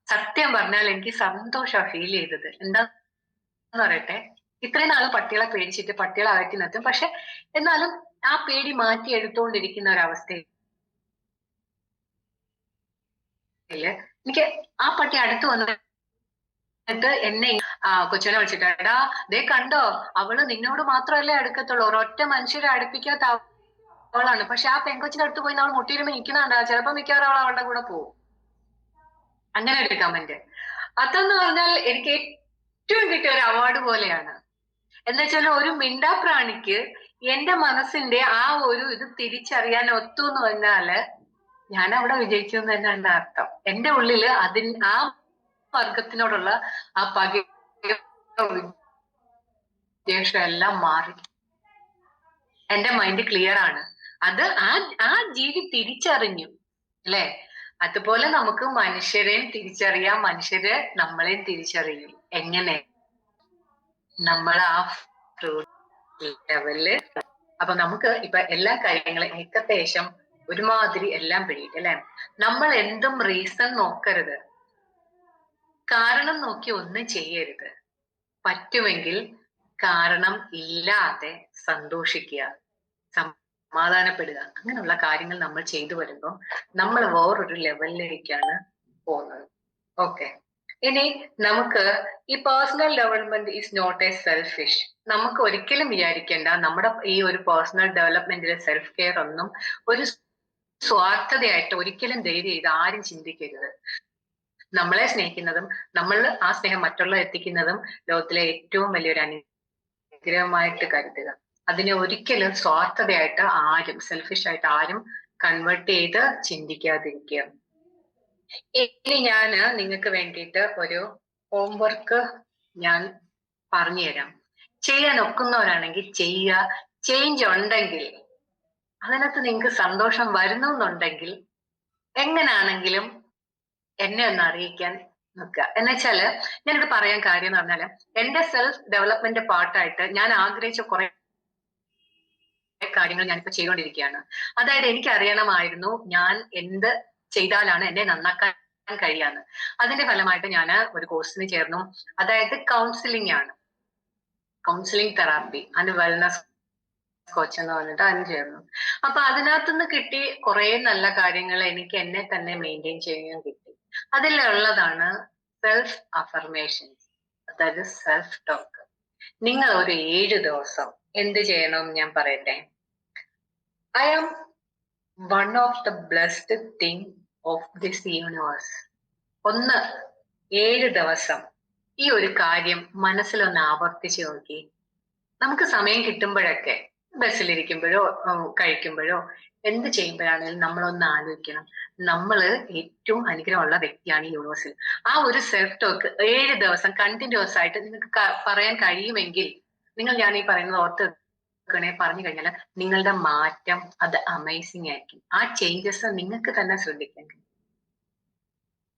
സത്യം പറഞ്ഞാൽ എനിക്ക് സന്തോഷമാണ് ഫീൽ ചെയ്തത്. എന്താന്ന് പറയട്ടെ, ഇത്രയും നാളും പട്ടികളെ പേടിച്ചിട്ട് പട്ടികളെ അകറ്റി നിർത്തും. പക്ഷെ എന്നാലും ആ പേടി മാറ്റി എടുത്തുകൊണ്ടിരിക്കുന്ന ഒരവസ്ഥയിൽ എനിക്ക് ആ പട്ടി അടുത്ത് വന്നിട്ട് എന്നെ കൊച്ചുനെ വിളിച്ചിട്ട്, എടാ ദേ കണ്ടോ, അവള് നിന്നോട് മാത്രമല്ലേ അടുക്കത്തുള്ളൂ, ഒരൊറ്റ മനുഷ്യരെ അടുപ്പിക്കാത്ത അവളാണ്. പക്ഷെ ആ പെൺകൊച്ചിന്റെ അടുത്ത് പോയി അവൾ മുട്ടിയിരുന്ന് നിൽക്കുന്നുണ്ടാ, ചിലപ്പോ മിക്കവാറും അവൾ അവളുടെ കൂടെ പോകും. അങ്ങനെ ഒരു കമന്റ്. അതെന്ന് പറഞ്ഞാൽ എനിക്ക് ഏറ്റവും കിട്ടിയ ഒരു അവാർഡ് പോലെയാണ്. എന്ന് വെച്ചാൽ ഒരു മിണ്ടാപ്രാണിക്ക് എന്റെ മനസ്സിന്റെ ആ ഒരു ഇത് തിരിച്ചറിയാൻ ഒത്തു എന്ന് പറഞ്ഞാല് ഞാൻ അവിടെ വിജയിച്ചു എന്ന് തന്നെയാണ് അർത്ഥം. എന്റെ ഉള്ളില് ആ വർഗത്തിനോടുള്ള ആ വിദ്വേഷം എല്ലാം മാറി. എന്റെ മൈൻഡ് ക്ലിയർ ആണ്. അത് ആ ജീവി തിരിച്ചറിഞ്ഞു അല്ലെ. അതുപോലെ നമുക്ക് മനുഷ്യരെയും തിരിച്ചറിയാം, മനുഷ്യര് നമ്മളെയും തിരിച്ചറിയും. എങ്ങനെ? നമ്മൾ ആ ലെവലില്. അപ്പൊ നമുക്ക് ഇപ്പൊ എല്ലാ കാര്യങ്ങളും ഏകദേശം ഒരുമാതിരി എല്ലാം പിടിയിട്ട് അല്ലെ. നമ്മൾ എന്തും റീസൺ നോക്കരുത്, കാരണം നോക്കി ഒന്നും ചെയ്യരുത്. പറ്റുമെങ്കിൽ കാരണം ഇല്ലാതെ സന്തോഷിക്കുക, സമാധാനപ്പെടുക. അങ്ങനെയുള്ള കാര്യങ്ങൾ നമ്മൾ ചെയ്തു വരുമ്പോൾ നമ്മൾ വേറൊരു ലെവലിലേക്കാണ് പോകുന്നത്. ഓക്കെ. ഇനി നമുക്ക് ഈ personal development is not a selfish. നമുക്ക് ഒരിക്കലും വിചാരിക്കേണ്ട നമ്മുടെ ഈ ഒരു പേഴ്സണൽ ഡെവലപ്മെന്റിലെ സെൽഫ് കെയർ ഒന്നും ഒരു സ്വാർത്ഥതയായിട്ട് ഒരിക്കലും ദയവ് ചെയ്ത് ആരും ചിന്തിക്കരുത്. നമ്മളെ സ്നേഹിക്കുന്നതും നമ്മൾ ആ സ്നേഹം മറ്റുള്ളവർ എത്തിക്കുന്നതും ലോകത്തിലെ ഏറ്റവും വലിയൊരു അനുഗ്രഹമായിട്ട് കരുതുക. അതിനെ ഒരിക്കലും സ്വാർത്ഥതയായിട്ട് ആരും, സെൽഫിഷ് ആയിട്ട് ആരും കൺവേർട്ട് ചെയ്ത് ചിന്തിക്കാതിരിക്കുക. ഇനി ഞാന് നിങ്ങൾക്ക് വേണ്ടിയിട്ട് ഒരു ഹോംവർക്ക് ഞാൻ പറഞ്ഞുതരാം. ചെയ്യാൻ ഒക്കുന്നവരാണെങ്കിൽ ചെയ്യുക. ചേഞ്ച് ഉണ്ടെങ്കിൽ അതിനകത്ത് നിങ്ങൾക്ക് സന്തോഷം വരുന്നു എന്നുണ്ടെങ്കിൽ എങ്ങനാണെങ്കിലും എന്നെ ഒന്ന് അറിയിക്കാൻ നോക്കുക. എന്നുവെച്ചാല് ഞാനിത് പറയാൻ കാര്യം എന്ന് പറഞ്ഞാല് എന്റെ സെൽഫ് ഡെവലപ്മെന്റ് പാർട്ടായിട്ട് ഞാൻ ആഗ്രഹിച്ച കുറെ കാര്യങ്ങൾ ഞാനിപ്പോ ചെയ്തുകൊണ്ടിരിക്കുകയാണ്. അതായത് എനിക്ക് അറിയണമായിരുന്നു ഞാൻ എന്ത് ചെയ്താലാണ് എന്നെ നന്നാക്കാൻ കഴിയാന്ന്. അതിന്റെ ഫലമായിട്ട് ഞാൻ ഒരു കോഴ്സിന് ചേർന്നു. അതായത് കൗൺസിലിംഗ് ആണ്, counselling therapy and wellness coach എന്ന് പറഞ്ഞിട്ട് അതിന് ചേർന്നു. അപ്പൊ അതിനകത്തുനിന്ന് കിട്ടി കുറെ നല്ല കാര്യങ്ങൾ എനിക്ക് എന്നെ തന്നെ മെയിൻറ്റെയിൻ ചെയ്യാൻ കിട്ടി. അതിലുള്ളതാണ് സെൽഫ് അഫർമേഷൻസ്, അതായത് സെൽഫ് ടോക്ക്. നിങ്ങൾ ഒരു 7 ദിവസം എന്ത് ചെയ്യണം ഞാൻ പറയട്ടെ. I am one of the blessed thing of this universe. 7 ദിവസം ഈ ഒരു കാര്യം മനസ്സിലൊന്ന് ആവർത്തിച്ച് നോക്കി. നമുക്ക് സമയം കിട്ടുമ്പോഴൊക്കെ ബസ്സിലിരിക്കുമ്പോഴോ കഴിക്കുമ്പോഴോ എന്ത് ചെയ്യുമ്പോഴാണെങ്കിലും നമ്മളൊന്ന് ആലോചിക്കണം, നമ്മള് ഏറ്റവും അനുഗ്രഹമുള്ള വ്യക്തിയാണ് ഈ യൂണിവേഴ്സിൽ. ആ ഒരു സെൽഫ് ടോക്ക് 7 ദിവസം കണ്ടിന്യൂസ് ആയിട്ട് നിങ്ങൾക്ക് പറയാൻ കഴിയുമെങ്കിൽ, നിങ്ങൾ ഞാൻ ഈ പറയുന്നത് ഓർത്ത് പറഞ്ഞു കഴിഞ്ഞാൽ നിങ്ങളുടെ മാറ്റം അത് അമേസിംഗ് ആയിരിക്കും. ആ ചേഞ്ചസ് നിങ്ങൾക്ക് തന്നെ ശ്രദ്ധിക്കാൻ കഴിയും.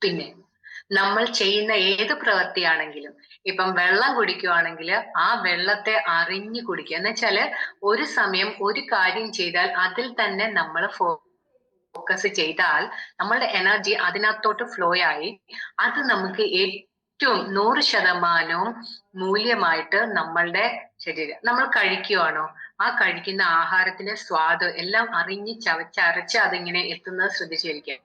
പിന്നെ നമ്മൾ ചെയ്യുന്ന ഏത് പ്രവൃത്തിയാണെങ്കിലും, ഇപ്പം വെള്ളം കുടിക്കുവാണെങ്കിൽ ആ വെള്ളത്തെ അറിഞ്ഞു കുടിക്കുക. എന്ന് വെച്ചാല് ഒരു സമയം ഒരു കാര്യം ചെയ്താൽ അതിൽ തന്നെ നമ്മൾ ഫോക്കസ് ചെയ്താൽ നമ്മളുടെ എനർജി അതിനകത്തോട്ട് ഫ്ലോ ആയി അത് നമുക്ക് ഏറ്റവും 100% മൂല്യമായിട്ട് നമ്മളുടെ ശരീരം, നമ്മൾ കഴിക്കുവാണോ ആ കഴിക്കുന്ന ആഹാരത്തിന്റെ സ്വാദ് എല്ലാം അറിഞ്ഞ് ചവച്ചരച്ച് അതിങ്ങനെ എത്തുന്നത് ശ്രദ്ധിച്ചിരിക്കുക.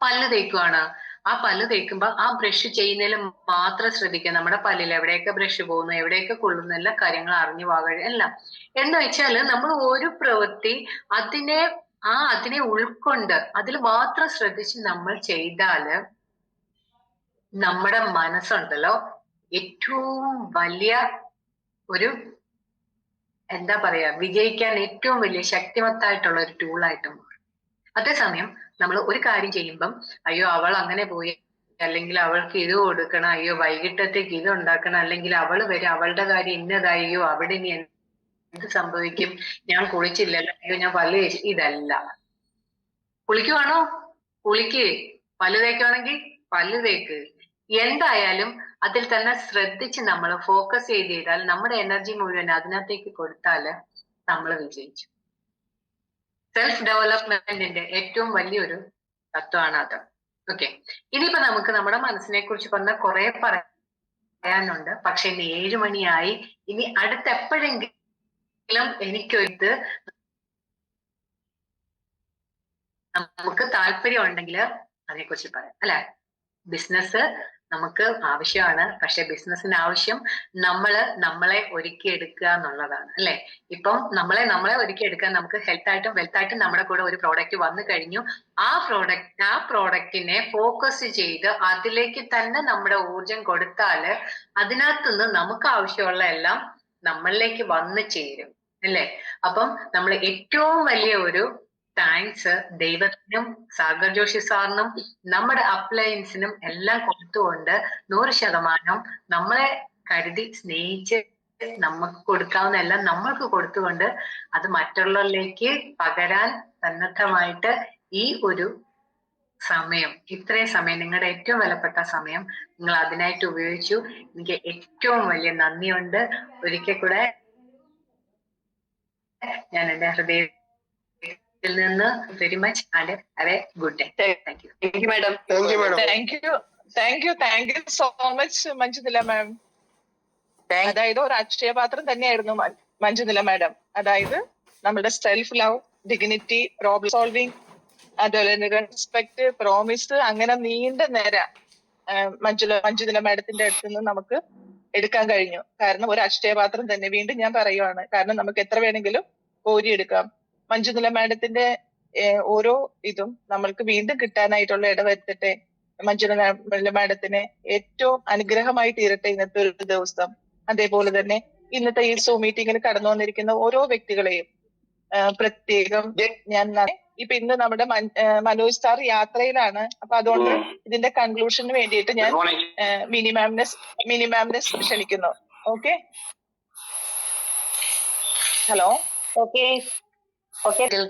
പല്ല് തേക്കുവാണ്, ആ പല്ല് തേക്കുമ്പോ ആ ബ്രഷ് ചെയ്യുന്നതിൽ മാത്രം ശ്രദ്ധിക്കുക. നമ്മുടെ പല്ലിൽ എവിടെയൊക്കെ ബ്രഷ് പോകുന്നു, എവിടെയൊക്കെ കൊള്ളുന്നു, എല്ലാ കാര്യങ്ങളും അറിഞ്ഞു പോകാൻ എല്ലാം. എന്ന് വെച്ചാല് നമ്മൾ ഒരു പ്രവൃത്തി അതിനെ ഉൾക്കൊണ്ട് അതിൽ മാത്രം ശ്രദ്ധിച്ച് നമ്മൾ ചെയ്താല് നമ്മുടെ മനസ്സുണ്ടല്ലോ ഏറ്റവും വലിയ ഒരു എന്താ പറയാ വിജയിക്കാൻ ഏറ്റവും വലിയ ശക്തിമത്തായിട്ടുള്ള ഒരു ടൂളായിട്ട് മാറും. അതേസമയം നമ്മൾ ഒരു കാര്യം ചെയ്യുമ്പം അയ്യോ അവൾ അങ്ങനെ പോയി, അല്ലെങ്കിൽ അവൾക്ക് ഇത് കൊടുക്കണം, അയ്യോ വൈകിട്ടത്തേക്ക് ഇത് ഉണ്ടാക്കണം, അല്ലെങ്കിൽ അവള് വരും അവളുടെ കാര്യം ഇന്നതായി, അയ്യോ അവിടെ ഇനി എന്ത് സംഭവിക്കും, ഞാൻ കുളിച്ചില്ലല്ലോ, അയ്യോ ഞാൻ പല്ല് തേച്ച്, ഇതല്ല. കുളിക്കുവാണോ കുളിക്ക്, പല്ല് തേക്കുവാണെങ്കിൽ പല്ല് തേക്ക്. എന്തായാലും അതിൽ തന്നെ ശ്രദ്ധിച്ച് നമ്മൾ ഫോക്കസ് ചെയ്താൽ നമ്മുടെ എനർജി മുഴുവൻ അതിനകത്തേക്ക് കൊടുത്താല് നമ്മൾ വിജയിച്ചു. സെൽഫ് ഡെവലപ്മെന്റിന്റെ ഏറ്റവും വലിയൊരു തത്വമാണ് അത്. ഓക്കെ, ഇനിയിപ്പോ നമുക്ക് നമ്മുടെ മനസ്സിനെ കുറിച്ച് പറഞ്ഞ കുറെ പറയാനുണ്ട്. പക്ഷെ ഇന്ന് 7 മണിയായി. ഇനി അടുത്ത എപ്പോഴെങ്കിലും എനിക്കൊരു നമുക്ക് താല്പര്യം ഉണ്ടെങ്കിൽ അതിനെക്കുറിച്ച് പറയാം അല്ലെ. ബിസിനസ് നമുക്ക് ആവശ്യമാണ്, പക്ഷെ ബിസിനസിന് ആവശ്യം നമ്മളെ ഒരുക്കിയെടുക്കുക എന്നുള്ളതാണ് അല്ലെ. ഇപ്പം നമ്മളെ ഒരുക്കിയെടുക്കാൻ നമുക്ക് ഹെൽത്തായിട്ടും വെൽത്തായിട്ടും നമ്മുടെ കൂടെ ഒരു പ്രോഡക്റ്റ് വന്നു കഴിഞ്ഞു. ആ പ്രോഡക്റ്റിനെ ഫോക്കസ് ചെയ്ത് അതിലേക്ക് തന്നെ നമ്മുടെ ഊർജം കൊടുത്താല് അതിനകത്തുനിന്ന് നമുക്ക് ആവശ്യമുള്ള എല്ലാം നമ്മളിലേക്ക് വന്നു ചേരും അല്ലെ. അപ്പം നമ്മൾ ഏറ്റവും വലിയ ഒരു താങ്ക്സ് ദൈവത്തിനും സാഗർ ജോഷി സാറിനും നമ്മുടെ അപ്ലയൻസിനും എല്ലാം കൊടുത്തുകൊണ്ട് 100% നമ്മളെ കരുതി സ്നേഹിച്ച് നമുക്ക് കൊടുക്കാവുന്ന എല്ലാം നമ്മൾക്ക് കൊടുത്തുകൊണ്ട് അത് മറ്റുള്ളവരിലേക്ക് പകരാൻ സന്നദ്ധമായിട്ട് ഈ ഒരു സമയം, ഇത്രയും സമയം നിങ്ങളുടെ ഏറ്റവും വിലപ്പെട്ട സമയം നിങ്ങൾ അതിനായിട്ട് ഉപയോഗിച്ചു. എനിക്ക് ഏറ്റവും വലിയ നന്ദിയുണ്ട്. ഒരിക്കൽ കൂടെ ഞാൻ എന്റെ ഹൃദയം നിന്ന് very much and have a good day. Thank you. Thank you madam. Thank you so much Manjunila ma'am. അതായത് ഒരു അക്ഷയപാത്രം തന്നെയായിരുന്നു മഞ്ജുനില മാഡം. അതായത് നമ്മുടെ self love, dignity, problem solving, അതുപോലെ തന്നെ റെസ്പെക്ട്, പ്രോമിസ്, അങ്ങനെ നീണ്ട നേര മഞ്ജുനില മാഡത്തിന്റെ അടുത്ത് നിന്ന് നമുക്ക് എടുക്കാൻ കഴിഞ്ഞു. കാരണം ഒരു അക്ഷയപാത്രം തന്നെ, വീണ്ടും ഞാൻ പറയുവാണ്, കാരണം നമുക്ക് എത്ര വേണമെങ്കിലും കോരിയെടുക്കാം. മഞ്ജുനില മാഡത്തിന്റെ ഓരോ ഇതും നമ്മൾക്ക് വീണ്ടും കിട്ടാനായിട്ടുള്ള ഇടവരുത്തട്ടെ. മഞ്ജുനില മാഡത്തിന് ഏറ്റവും അനുഗ്രഹമായി തീരട്ടെ ഇന്നത്തെ ഒരു ദിവസം. അതേപോലെ തന്നെ ഇന്നത്തെ ഈ സൂം മീറ്റിംഗിൽ കടന്നു വന്നിരിക്കുന്ന ഓരോ വ്യക്തികളെയും പ്രത്യേകം ഞാൻ ഇപ്പൊ ഇന്ന് നമ്മുടെ മനോജ് സാർ യാത്രയിലാണ്. അപ്പൊ അതുകൊണ്ട് ഇതിന്റെ കൺക്ലൂഷന് വേണ്ടിയിട്ട് ഞാൻ മിനിമാമിനെ ക്ഷണിക്കുന്നു. Okay, hello. ഓക്കെ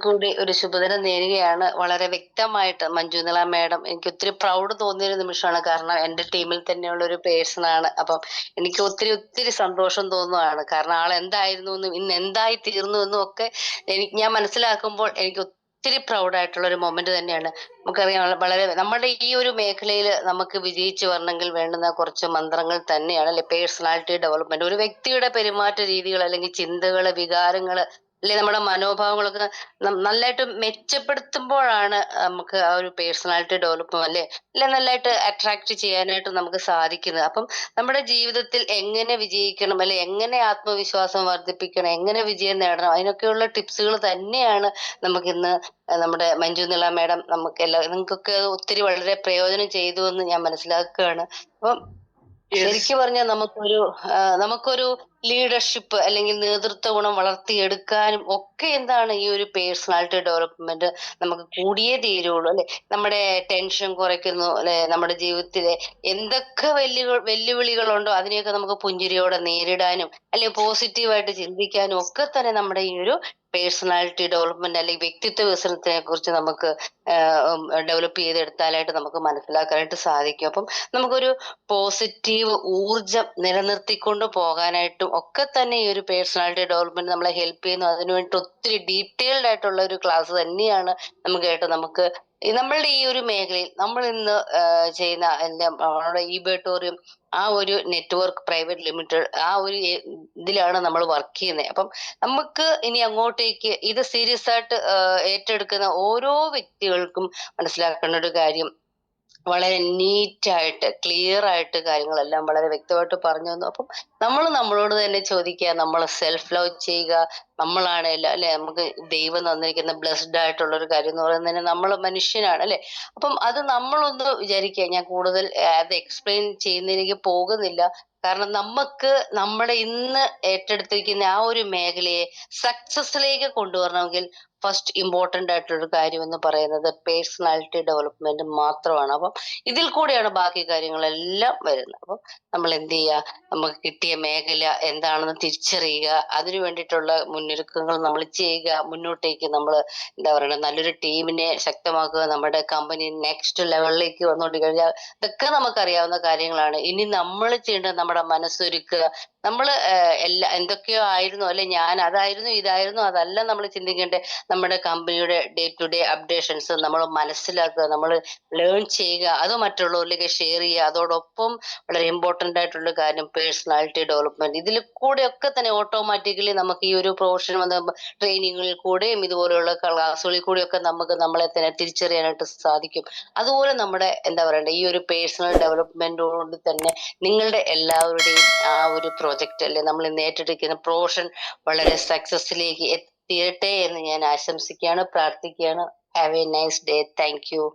കൂടി ഒരു ശുഭദിനം നേരുകയാണ്. വളരെ വ്യക്തമായിട്ട് മഞ്ജുനില മാഡം, എനിക്ക് ഒത്തിരി പ്രൗഡ് തോന്നിയൊരു നിമിഷമാണ്. കാരണം എന്റെ ടീമിൽ തന്നെയുള്ള ഒരു പേഴ്സൺ ആണ്. അപ്പം എനിക്ക് ഒത്തിരി സന്തോഷം തോന്നുകയാണ്. കാരണം ആൾ എന്തായിരുന്നു എന്നും ഇന്ന് എന്തായി തീർന്നു എന്നും ഒക്കെ ഞാൻ മനസ്സിലാക്കുമ്പോൾ എനിക്ക് ഒത്തിരി പ്രൗഡായിട്ടുള്ള ഒരു മൊമെന്റ് തന്നെയാണ്. നമുക്കറിയാം വളരെ നമ്മുടെ ഈ ഒരു മേഖലയിൽ നമുക്ക് വിജയിച്ചു വരണമെങ്കിൽ വേണ്ടുന്ന കുറച്ച് മന്ത്രങ്ങൾ തന്നെയാണ് അല്ലെ പേഴ്സണാലിറ്റി ഡെവലപ്മെന്റ്. ഒരു വ്യക്തിയുടെ പെരുമാറ്റ രീതികൾ അല്ലെങ്കിൽ ചിന്തകള്, വികാരങ്ങള്, അല്ലെ നമ്മുടെ മനോഭാവങ്ങളൊക്കെ നല്ലതായിട്ട് മെച്ചപ്പെടുത്തുമ്പോഴാണ് നമുക്ക് ആ ഒരു പേഴ്സണാലിറ്റി ഡെവലപ്മെന്റ് അല്ലെ നല്ലതായിട്ട് അട്രാക്ട് ചെയ്യാനായിട്ട് നമുക്ക് സാധിക്കുന്നത്. അപ്പം നമ്മുടെ ജീവിതത്തിൽ എങ്ങനെ വിജയിക്കണം അല്ലെ എങ്ങനെ ആത്മവിശ്വാസം വർദ്ധിപ്പിക്കണം, എങ്ങനെ വിജയം നേടണം, അതിനൊക്കെയുള്ള ടിപ്സുകൾ തന്നെയാണ് നമുക്കിന്ന് നമ്മുടെ മഞ്ജുനില മാഡം നിങ്ങൾക്കൊക്കെ ഒത്തിരി വളരെ പ്രയോജനം ചെയ്തു എന്ന് ഞാൻ മനസ്സിലാക്കുകയാണ്. അപ്പം ശരിക്കും പറഞ്ഞാൽ നമുക്കൊരു ലീഡർഷിപ്പ് അല്ലെങ്കിൽ നേതൃത്വ ഗുണം വളർത്തിയെടുക്കാനും ഒക്കെ എന്താണ് ഈ ഒരു പേഴ്സണാലിറ്റി ഡെവലപ്മെന്റ് നമുക്ക് കൂടിയേ തീരുള്ളൂ അല്ലെ. നമ്മുടെ ടെൻഷൻ കുറയ്ക്കുന്നു അല്ലെ, നമ്മുടെ ജീവിതത്തിലെ എന്തൊക്കെ വെല്ലുവിളികളുണ്ടോ അതിനെയൊക്കെ നമുക്ക് പുഞ്ചിരിയോടെ നേരിടാനും അല്ലെ പോസിറ്റീവായിട്ട് ചിന്തിക്കാനും ഒക്കെ തന്നെ നമ്മുടെ ഈ ഒരു പേഴ്സണാലിറ്റി ഡെവലപ്മെന്റ് അല്ലെങ്കിൽ വ്യക്തിത്വ വികസനത്തിനെ കുറിച്ച് നമുക്ക് ഡെവലപ്പ് ചെയ്തെടുത്താലായിട്ട് നമുക്ക് മനസ്സിലാക്കാനായിട്ട് സാധിക്കും. അപ്പം നമുക്കൊരു പോസിറ്റീവ് ഊർജം നിലനിർത്തിക്കൊണ്ട് പോകാനായിട്ടും ഒക്കെ തന്നെ ഈ ഒരു പേഴ്സണാലിറ്റി ഡെവലപ്മെന്റ് നമ്മളെ ഹെൽപ്പ് ചെയ്യുന്നു. അതിനുവേണ്ടി ഒത്തിരി ഡീറ്റെയിൽഡ് ആയിട്ടുള്ള ഒരു ക്ലാസ് തന്നെയാണ് നമുക്ക് നമ്മളുടെ ഈ ഒരു മേഖലയിൽ നമ്മൾ ഇന്ന് ചെയ്യുന്ന നമ്മുടെ ഇബേട്ടോറിയം ആ ഒരു നെറ്റ്വർക്ക് പ്രൈവറ്റ് ലിമിറ്റഡ് ആ ഒരു ഇതിലാണ് നമ്മൾ വർക്ക് ചെയ്യുന്നത്. അപ്പം നമുക്ക് ഇനി അങ്ങോട്ടേക്ക് ഇത് സീരിയസ് ആയിട്ട് ഏറ്റെടുക്കുന്ന ഓരോ വ്യക്തികൾക്കും മനസ്സിലാക്കേണ്ട ഒരു കാര്യം, വളരെ നീറ്റായിട്ട് ക്ലിയർ ആയിട്ട് കാര്യങ്ങളെല്ലാം വളരെ വ്യക്തമായിട്ട് പറഞ്ഞു തന്നു. അപ്പം നമ്മൾ നമ്മളോട് തന്നെ ചോദിക്കുക, നമ്മൾ സെൽഫ് ലവ് ചെയ്യുക. നമ്മളാണ് എല്ലാം അല്ലെ, നമുക്ക് ദൈവം തന്നിരിക്കുന്ന ബ്ലെസ്ഡ് ആയിട്ടുള്ള ഒരു കാര്യം എന്ന് പറയുന്നത് നമ്മൾ മനുഷ്യനാണ് അല്ലെ. അപ്പം അത് നമ്മളൊന്ന് വിചാരിക്കുക. ഞാൻ കൂടുതൽ അത് എക്സ്പ്ലെയിൻ ചെയ്യുന്നതിലേക്ക് പോകുന്നില്ല. കാരണം നമുക്ക് നമ്മുടെ ഇന്ന് ഏറ്റെടുത്തിരിക്കുന്ന ആ ഒരു മേഖലയെ സക്സസിലേക്ക് കൊണ്ടുവരണമെങ്കിൽ ഫസ്റ്റ് ഇമ്പോർട്ടന്റ് ആയിട്ടൊരു കാര്യം എന്ന് പറയുന്നത് പേഴ്സണാലിറ്റി ഡെവലപ്മെന്റ് മാത്രമാണ്. അപ്പം ഇതിൽ കൂടെയാണ് ബാക്കി കാര്യങ്ങളെല്ലാം വരുന്നത്. അപ്പം നമ്മൾ എന്ത് ചെയ്യുക, നമുക്ക് കിട്ടിയ മേഖല എന്താണെന്ന് തിരിച്ചറിയുക, അതിനു വേണ്ടിയിട്ടുള്ള മുന്നൊരുക്കങ്ങൾ നമ്മൾ ചെയ്യുക, മുന്നോട്ടേക്ക് നമ്മൾ എന്താ പറയുക നല്ലൊരു ടീമിനെ ശക്തമാക്കുക, നമ്മുടെ കമ്പനി നെക്സ്റ്റ് ലെവലിലേക്ക് വന്നുകൊണ്ട് കഴിഞ്ഞാൽ ഇതൊക്കെ നമുക്കറിയാവുന്ന കാര്യങ്ങളാണ്. ഇനി നമ്മൾ ചെയ്യേണ്ടത് നമ്മുടെ മനസ്സൊരുക്കുക. നമ്മൾ എന്തൊക്കെയോ ആയിരുന്നു അല്ലെ, ഞാൻ അതായിരുന്നു ഇതായിരുന്നു അതല്ല നമ്മൾ ചിന്തിക്കേണ്ടത്. നമ്മുടെ കമ്പനിയുടെ ഡേ ടു ഡേ അപ്ഡേഷൻസ് നമ്മൾ മനസ്സിലാക്കുക, നമ്മൾ ലേൺ ചെയ്യുക, അത് മറ്റുള്ളവരിലേക്ക് ഷെയർ ചെയ്യുക. അതോടൊപ്പം വളരെ ഇമ്പോർട്ടന്റ് ആയിട്ടുള്ള കാര്യം പേഴ്സണാലിറ്റി ഡെവലപ്മെന്റ്. ഇതിൽ കൂടെ ഒക്കെ തന്നെ ഓട്ടോമാറ്റിക്കലി നമുക്ക് ഈ ഒരു പ്രൊഫഷൻ വന്ന ട്രെയിനിങ്ങുകളിൽ കൂടെയും ഇതുപോലെയുള്ള ക്ലാസ്സുകളിൽ കൂടെയൊക്കെ നമുക്ക് നമ്മളെ തന്നെ തിരിച്ചറിയാനായിട്ട് സാധിക്കും. അതുപോലെ നമ്മുടെ എന്താ പറയണ്ടേ ഈ ഒരു പേഴ്സണൽ ഡെവലപ്മെന്റോട് തന്നെ നിങ്ങളുടെ എല്ലാവരുടെയും ആ ഒരു പ്രൊജക്ട് അല്ലെ നമ്മൾ ഇന്ന് ഏറ്റെടുക്കുന്ന പ്രൊഫഷൻ വളരെ സക്സസിലേക്ക് എത്തിയട്ടെ എന്ന് ഞാൻ ആശംസിക്കുകയാണ്, പ്രാർത്ഥിക്കുകയാണ്. Have A nice day. Thank U.